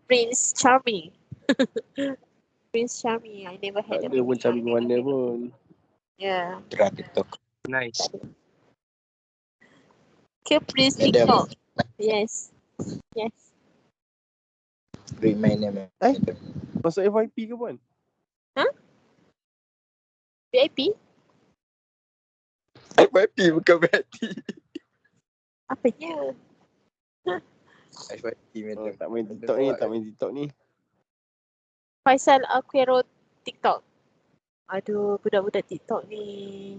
Prince Charming. Prince Charming. I never had
Tak ada pun cabing warna pun.
Yeah.
Gerak TikTok.
Nice.
Ke Prince
Madam.
TikTok. Yes. Yes.
Bring my name. Madam.
Masuk FYP ke pun?
VIP?
FYP bukan VIP.
Apanya?
FYP
Oh,
madam.
tak main TikTok ni, tak main TikTok ni.
Faisal Aquero TikTok. Aduh, budak-budak TikTok ni.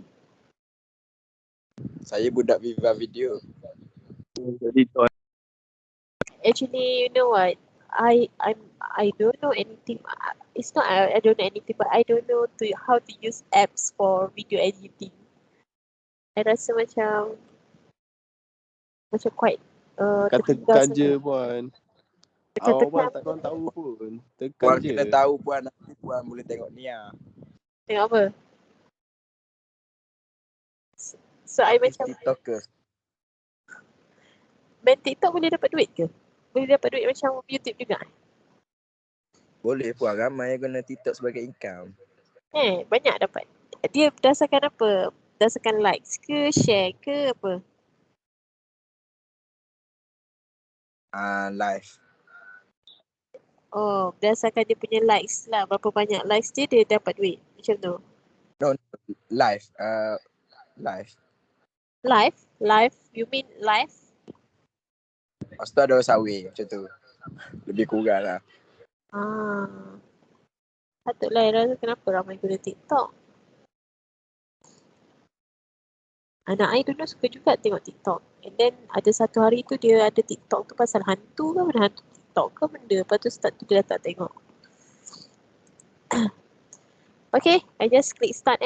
Saya budak Viva Video.
Jadi tu.
Actually, you know what? I don't know anything. It's not I don't know anything, but I don't know how to use apps for video editing. I rasa macam quite
Tekan je
sangat.
puan.
Tekan-tekan.
Awak tak korang tahu pun. Tekan
Puan
je.
kena tahu puan, nanti puan boleh tengok Nia.
Tengok apa? So I macam
TikToker.
main TikTok boleh dapat duit ke? Boleh dapat duit macam YouTube juga?
Boleh puan, ramai yang guna TikTok sebagai income.
Banyak dapat. Dia berdasarkan apa? Berdasarkan likes ke, share ke apa?
Live.
Oh, berdasarkan dia punya likes lah. Berapa banyak likes dia dapat duit. Macam tu.
No, live. Live.
Live? You mean live?
Lepas tu ada sawing macam tu. Lebih kurang lah.
Patutlah I rasa kenapa ramai guna TikTok. Anak I dulu suka juga tengok TikTok. And then ada satu hari tu dia ada TikTok tu pasal hantu ke benda hantu TikTok ke benda. Lepas tu start tu dia dah tak tengok. Okay, I just click start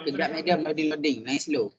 Kejap madam, loading. Nice slow.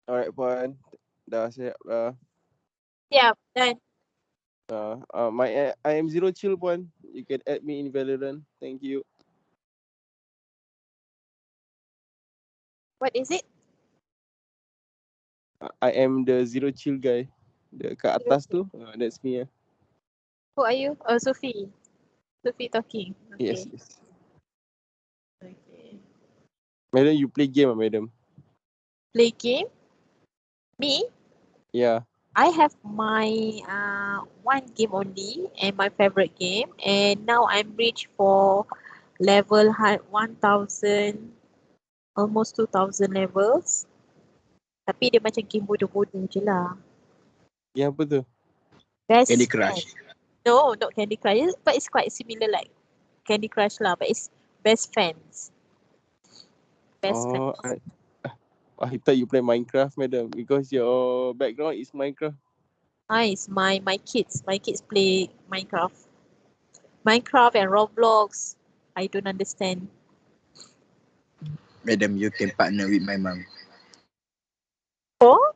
Alright, Puan. Dah siap dah.
Yeah, done.
I am Zero Chill, Puan. You can add me in Valorant. Thank you.
What is it?
I am the Zero Chill guy. The kat
Zero
atas tu. That's me.
Who are you? Oh, Sophie. Sophie talking.
Yes,
Okay.
yes.
Okay.
Madam, you play game, madam?
Play game? Me?
Yeah.
I have my one game only and my favorite game, and now I'm reached for level 1000, almost 2000 levels. Tapi dia macam game bodoh-bodoh je lah.
Game apa tu?
Best
Candy
friend.
Crush.
No, not Candy Crush, but it's quite similar like Candy Crush lah, but it's best friends. Best
Oh,
friends.
I thought you play Minecraft, madam, because your background is Minecraft.
It's my kids. My kids play Minecraft. Minecraft and Roblox. I don't understand.
Madam, you can partner with my mom.
Oh?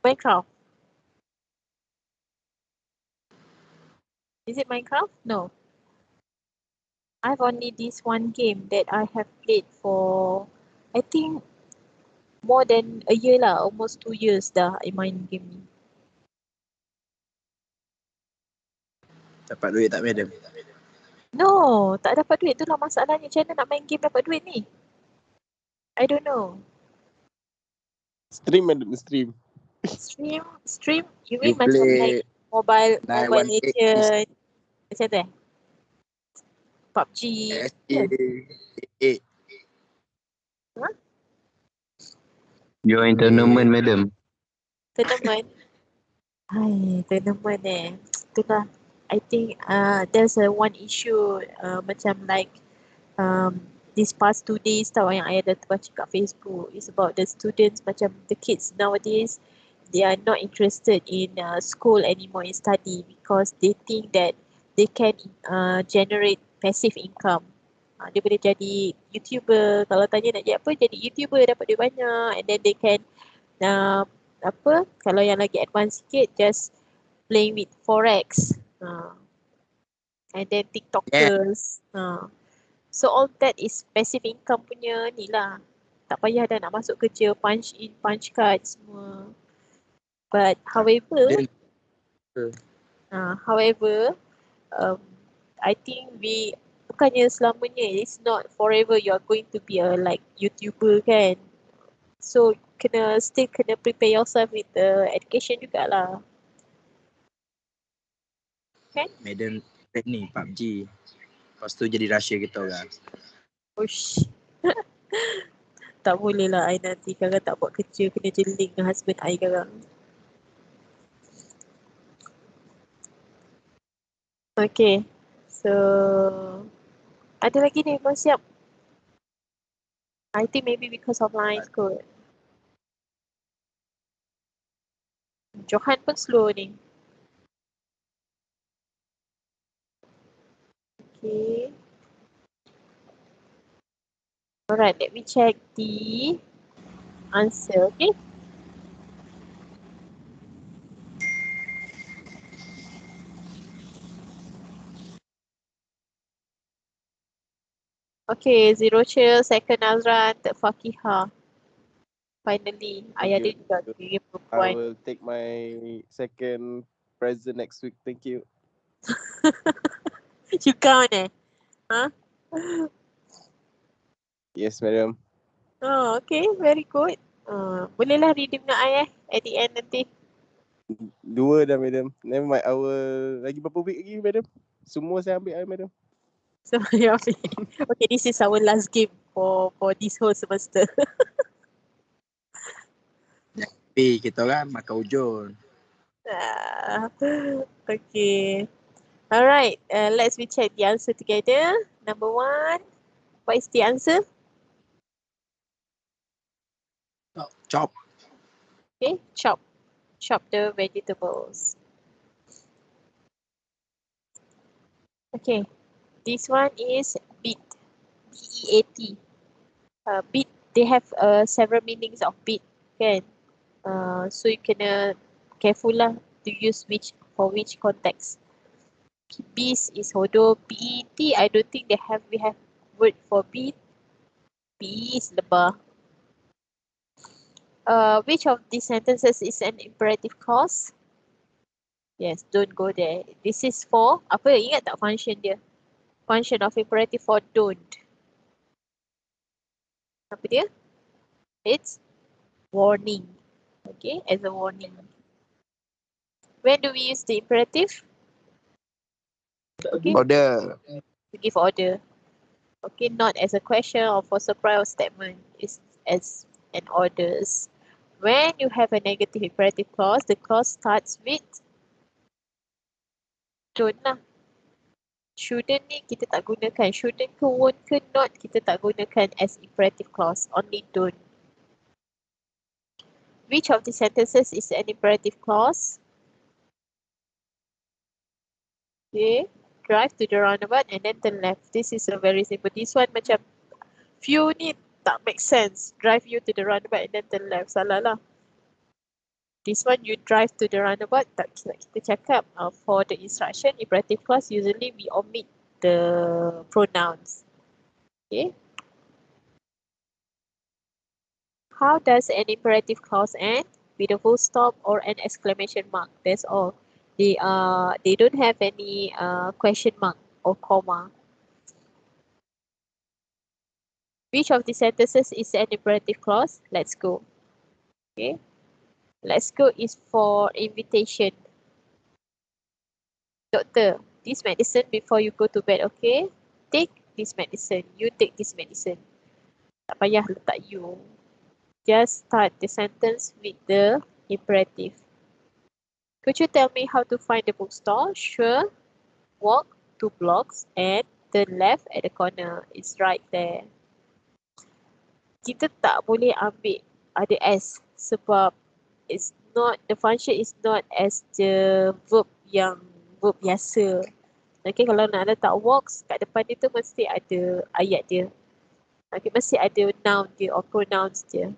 Minecraft. Is it Minecraft? No. I've only this one game that I have played for, I think, more than a year lah. Almost 2 years dah I main game ni.
Dapat duit tak, madam?
No, tak dapat duit. Itulah masalahnya. Macam mana nak main game dapat duit ni? I don't know.
Stream, madam, stream.
Stream? You
You
mean macam like
play
Mobile
918
Legend? Macam tu eh? PUBG?
SA8.
Join tournament, madam.
Tournament? Tournament eh. Itulah. I think there's one issue macam like these past 2 days tau yang I ada terbaca kat Facebook. It's about the students, macam the kids nowadays, they are not interested in school anymore, in study, because they think that they can generate passive income. Dia boleh jadi YouTuber. Kalau tanya nak jadi apa, jadi YouTuber, dapat duit banyak, and then they can kalau yang lagi advance sikit, just playing with forex, and then TikTokers. So all that is passive income punya ni lah. Tak payah dah nak masuk kerja, punch in, punch card semua. But however, I think bukannya selamanya, it's not forever you are going to be a like YouTuber kan. So still kena prepare yourself with the education jugalah. Kan?
Madam, ni PUBG. Lepas tu jadi Russia kita orang.
Ush. Tak boleh lah I nanti kadang tak buat kerja, kena jeling dengan husband I kadang. Okay. So ada lagi ni, belum siap. I think maybe because of lines kot. Johan pun slow ni. Okay. Alright, let me check the answer, okay? Okay, Zero Chill, second Azran, third Fakihah. Finally, ayah dia juga kira
I
perempuan.
will take my second present next week. Thank you.
You count eh? Huh?
Yes, madam.
Oh, okay, very good. Bolehlah redeem dengan I at the end nanti.
2 dah, madam. Never mind. I will lagi berapa week lagi, madam? Semua saya ambil, madam.
So, okay, this is our last game for this whole semester.
Tapi kita orang makan ujung.
Okay. Alright, let's check the answer together. Number 1, what is the answer?
Chop.
Okay, chop. Chop the vegetables. Okay, this one is beet. B-E-A-T. Beet, they have several meanings of beet, kan? So you kena careful lah to use for which context. Beast is hodoh. PET, I don't think we have word for beat. PE is lebah. Which of these sentences is an imperative clause? Yes, don't go there. This is for apa? Ingat tak function dia? Function of imperative for don't. Apa dia? It's warning. Okay, as a warning. When do we use the imperative? Okay,
Order.
to give order. Okay, not as a question or for surprise or statement. It's as an orders. When you have a negative imperative clause, the clause starts with don't lah. Shouldn't ni kita tak gunakan. Shouldn't ke, won't ke, not kita tak gunakan as imperative clause. Only don't. Which of the sentences is an imperative clause? Okay. Drive to the roundabout and then turn left. This is a very simple. This one macam few ni tak make sense. Drive you to the roundabout and then turn left. Salah lah. This one you drive to the roundabout, tak kita cakap for the instruction, imperative clause, usually we omit the pronouns. Okay. How does an imperative clause end? With a full stop or an exclamation mark. That's all. They don't have any question mark or comma. Which of the sentences is an imperative clause? Let's go. Okay. Let's go is for invitation. Doctor, this medicine before you go to bed, okay? Take this medicine. You take this medicine. Tak payah letak you. Just start the sentence with the imperative. Could you tell me how to find the bookstore? Sure. Walk 2 blocks and turn left at the corner. It's right there. Kita tak boleh ambil ada S sebab the function is not as the verb biasa. Okay, kalau nak letak walks kat depan dia tu mesti ada ayat dia. Okay, mesti ada noun dia or pronouns dia.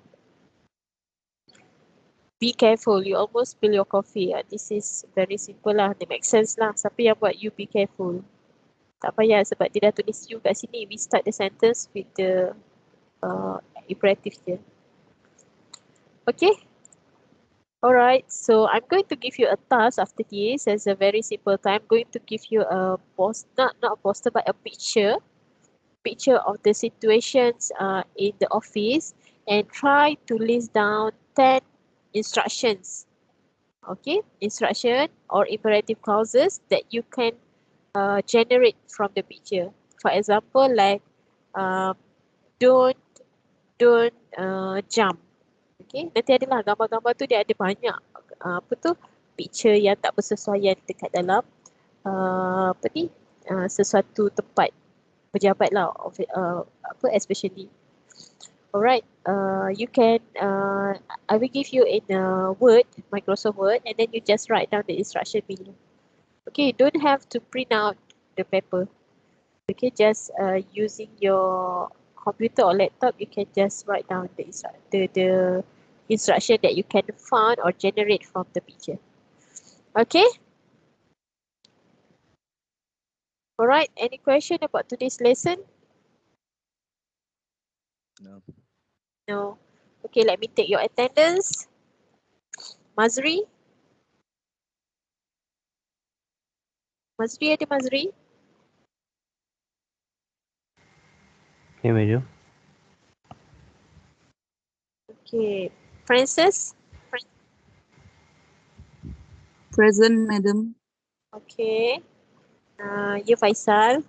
Be careful, you almost spill your coffee. This is very simple lah, it makes sense lah. Siapa yang buat you be careful? Tak payah sebab dia dah tulis you kat sini. We start the sentence with the imperative dia. Okay? Alright, so I'm going to give you a task after this as a very simple time. I'm going to give you a not a poster but a picture of the situations in the office and try to list down 10 instructions. Okay, instruction or imperative clauses that you can generate from the picture. For example, like don't jump. Okay, nanti adalah gambar-gambar tu dia ada banyak picture yang tak bersesuaian dekat dalam sesuatu tempat pejabat lah, especially. Alright, you can, I will give you in Word, Microsoft Word, and then you just write down the instruction below. Okay, you don't have to print out the paper. Okay, just using your computer or laptop, you can just write down the instruction that you can find or generate from the picture. Okay? Alright, any question about today's lesson?
No.
No. Okay, let me take your attendance. Mazri? Mazri, ada Mazri?
Okay, madam.
Okay. Francis?
Present, madam.
Okay. You Faisal?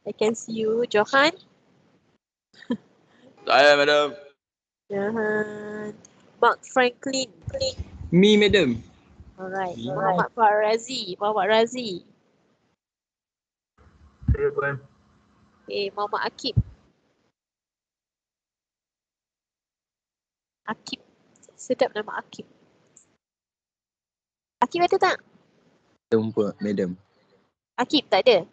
I can see you. Johan?
Saya, madam.
Johan. Mark Franklin?
Me, madam.
Alright. Muhammad Razi?
Saya pun.
Okay, Muhammad Akib? Akib. Sedap nama Akib. Akib ada tak?
Jumpa, madam.
Akib tak ada?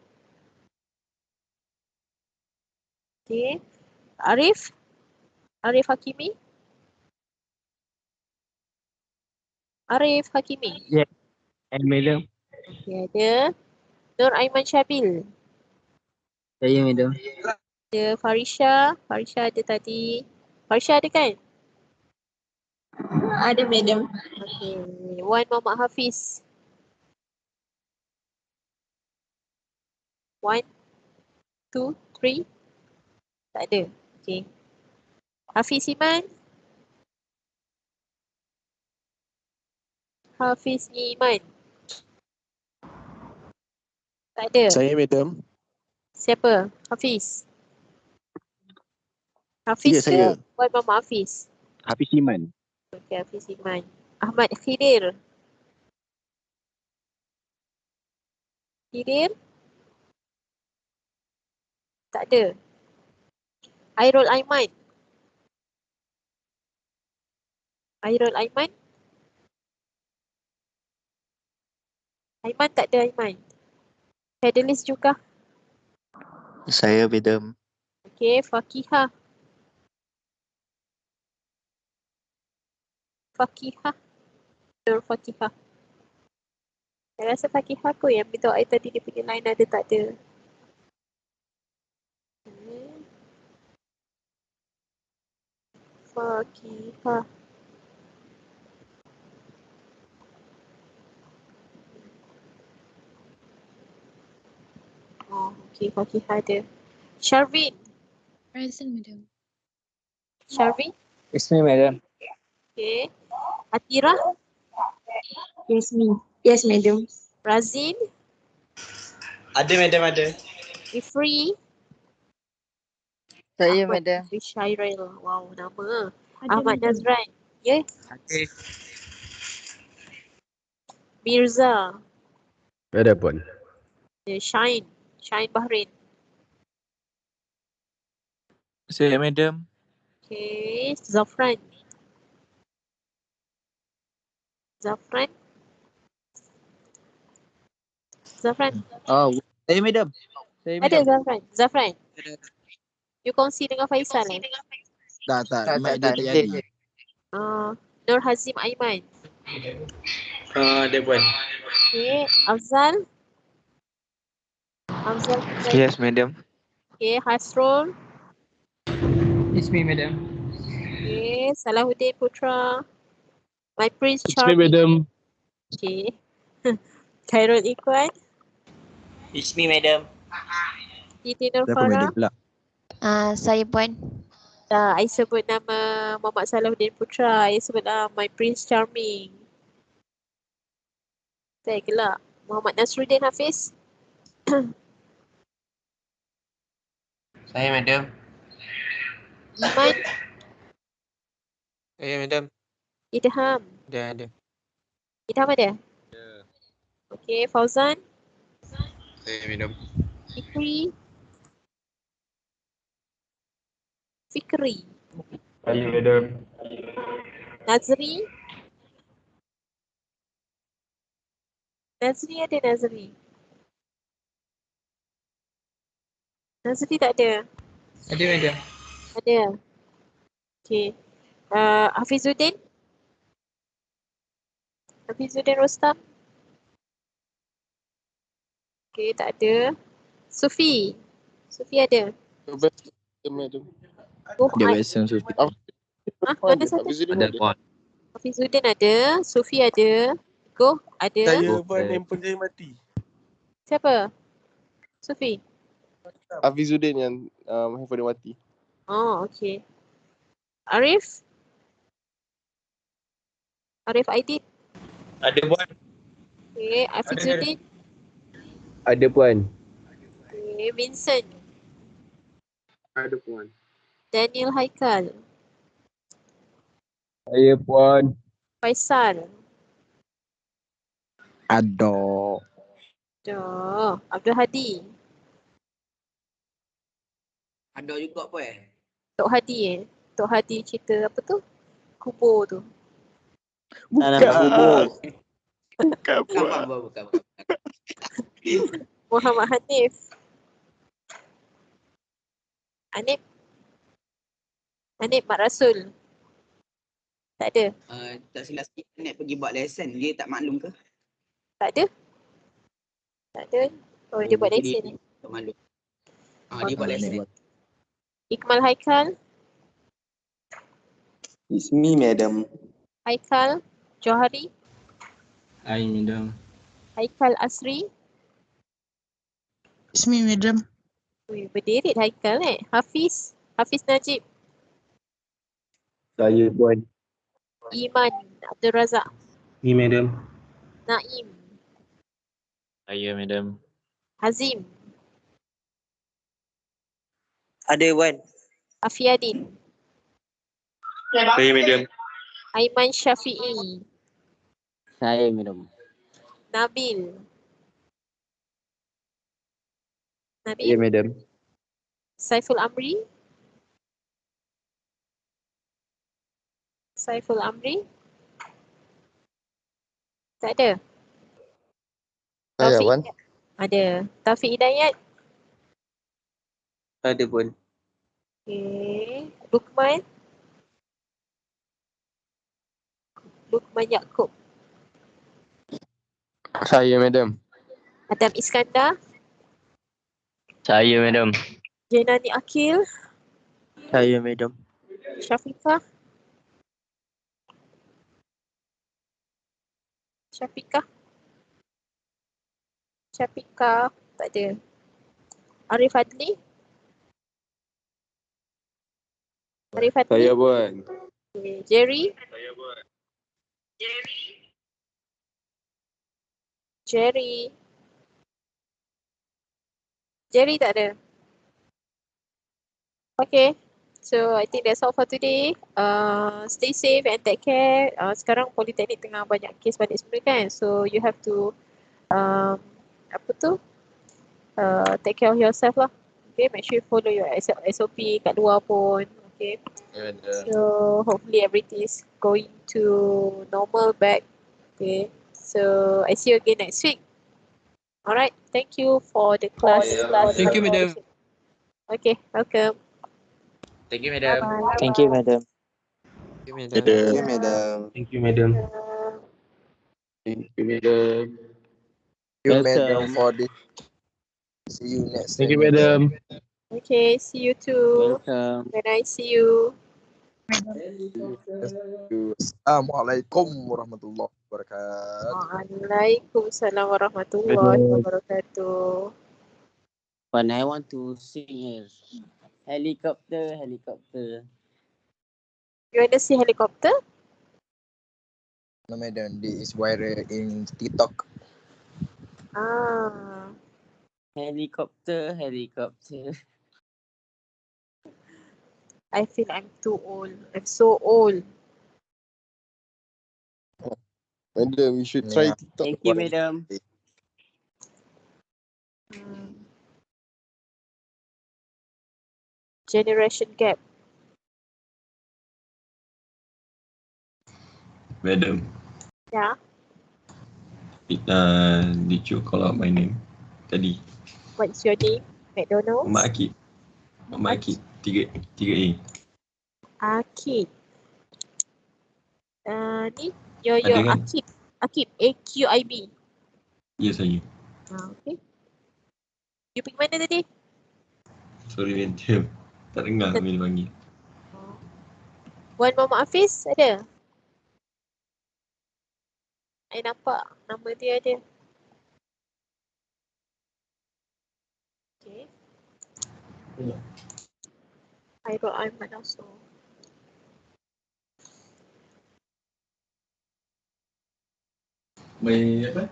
Okay. Arif Hakimi? Arif Hakimi.
Yeah. And madam.
Okey, ada. Nur Aiman Syabil.
Saya madam.
Ada Farisha. Farisha ada tadi. Farisha ada kan?
Ada madam.
Okey. Wan Muhammad Hafiz. 1, 2, 3. Tak ada. Okey. Hafiz Iman. Hafiz Iman. Tak ada.
Saya madam.
Siapa? Hafiz. Hafiz
Ya, saya.
ke Wan Muhammad Hafiz?
Hafiz Iman.
Okey, Hafiz Iman. Ahmad Khidir. Khidir? Tak ada. Airul Aiman. Airul Aiman? Aiman tak ada Aiman. Fidelis juga.
Saya madam.
Okey, Fakihah. Fakihah. Nur Fakihah. Saya rasa Fakihah kot yang minta air tadi dia punya line ada tak ada. Fakihah. Oh, okey, Fakihah ada. Sharvin.
Present madam.
Sharvin.
It's me, madam.
Okey. Atira.
Yes me. Yes madam.
Razin.
Ada madam, ada.
Ifri.
Saya
Ahmad
madam.
Ifri Syairil. Wow, nama. Ahmad Nazran. Ya?
Okay.
Mirza.
Ada pun.
Shine. Shine Bahrain.
Saya madam.
Okay. Zafran. Zafran. Zafran.
Oh, saya madam. Saya
Ada
madam.
Zafran. Zafran. You kongsi dengan Faisal eh?
Tak. Mat dia tak jadi.
Nur Hazim Aiman.
Ada puan.
Okay. Afzal. Afzal.
Yes madam.
Okay. Hasrul.
It's me, madam.
Okay. Salahuddin Putra. My Prince
It's me,
Charming.
madam.
Okay. Khairul Ikhwan.
It's me, madam.
Siti Nur
Siapa madam
Farah.
pula?
Saya puan.
I sebut nama Muhammad Salahuddin Putra. I sebut My Prince Charming. Saya gelak. Muhammad Nasruddin Hafiz.
Saya, madam.
Iman.
Saya, madam.
Idham.
Ada.
Idham ada? Okay. Fauzan.
Saya, madam.
Fikri. Fikri.
Saya, madam.
Nazri. Nazri ada Nazri. Nazri tak ada.
Ada, madam.
Ada. Okay. Hafizuddin. Hafizuddin Rostam. Okay, tak ada. Sufi. Sufi ada.
Madam.
Oh,
Dia biasa Sufi.
mana satu?
Hafizuddin ada.
Hafizuddin ada. Sufi ada. Go ada.
Saya pun handphone saya mati.
Siapa? Sufi.
Hafizuddin yang handphone dia mati.
Oh, okay. Arif. Arif Aidit.
Ada puan.
Okay. Hafizuddin.
Ada puan.
Okay. Vincent.
Ada puan.
Daniel Haikal.
Saya puan.
Faisal.
Ada.
Abdul Hadi.
Ada juga apa
Tok Hadi Tok Hadi cerita apa tu? Kubur tu.
Bukan.
Bukan.
Muhammad Hanif. Hanif Mak Rasul. Tak ada.
Tak silap sikit, Nek pergi buat lesson. Dia tak maklum ke?
Tak ada. Tak ada. Oh, dia buat
Dia
lesson ni.
tak maklum. Dia buat lesson.
Ikmal Haikal.
It's me, madam.
Haikal Johari.
Hi, madam.
Haikal Asri.
It's me, madam.
Ui, berderet Haikal Hafiz. Hafiz Najib.
Saya puan.
Iman Abdul Razak.
Me, madam.
Naim.
Saya, madam.
Hazim.
Ada, Wan.
Afiadin.
Saya, madam.
Aiman Syafi'i.
Saya, madam.
Nabil.
Ya,
Nabil.
madam.
Saiful Amri. Saiful Amri. Tak ada.
Saya, Wan.
Ada. Taufik Hidayat.
Ada pun.
Okay. Lukman. Lukman Yaakob.
Saya, madam.
Adam Iskandar.
Saya, madam.
Jenani Akil.
Saya, madam.
Syafiqah. Syafiqah. Syafiqah. Tak ada. Arif Adli. Arif Adli.
Saya, puan.
Okay. Jerry. Jerry. Jerry tak ada. Okay. So I think that's all for today. Stay safe and take care. Sekarang Politeknik tengah banyak kes balik semula kan. So you have to take care of yourself lah. Okay, make sure you follow your SOP kat luar pun. Okay. So hopefully everything is going to normal back. Okay. So I see you again next week. Alright. Thank you for the class.
Thank you, madam.
Okay. Welcome.
Thank you, madam.
Bye-bye.
Thank you, madam.
Okay, madam.
Thank you, madam.
Thank you, madam.
Thank you, madam,
Welcome.
for this. See you next
Thank you,
time.
madam.
Okay. See you too.
Welcome.
When I see you.
Assalamualaikum warahmatullahi wabarakatuh.
Waalaikumsalam warahmatullahi wabarakatuh.
But I want to sing here. Helicopter, helicopter.
You want to see helicopter?
No, madam, this is viral in TikTok.
Ah.
Helicopter, helicopter.
I feel I'm too old. I'm so old.
Madam, you should try
Yeah.
TikTok.
Thank you, madam.
Generation gap.
Madam,
Yeah.
did you call out my name tadi?
What's your name? McDonald's?
Mak Akid. Mak Akid. 3A.
Akib. Ni your
Ada kan?
Akib. Akib. AQIB.
Ya, saya.
Okay. You pergi mana tadi?
Sorry, madam. Tak dengar bila panggil.
Wan Muhammad Hafiz ada? I nampak nama dia ada. Okay. Hairul Aiman also.
Baik, apa?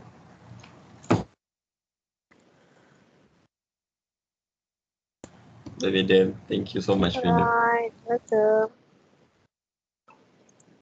Madam, thank you so much, madam.
Alright, welcome.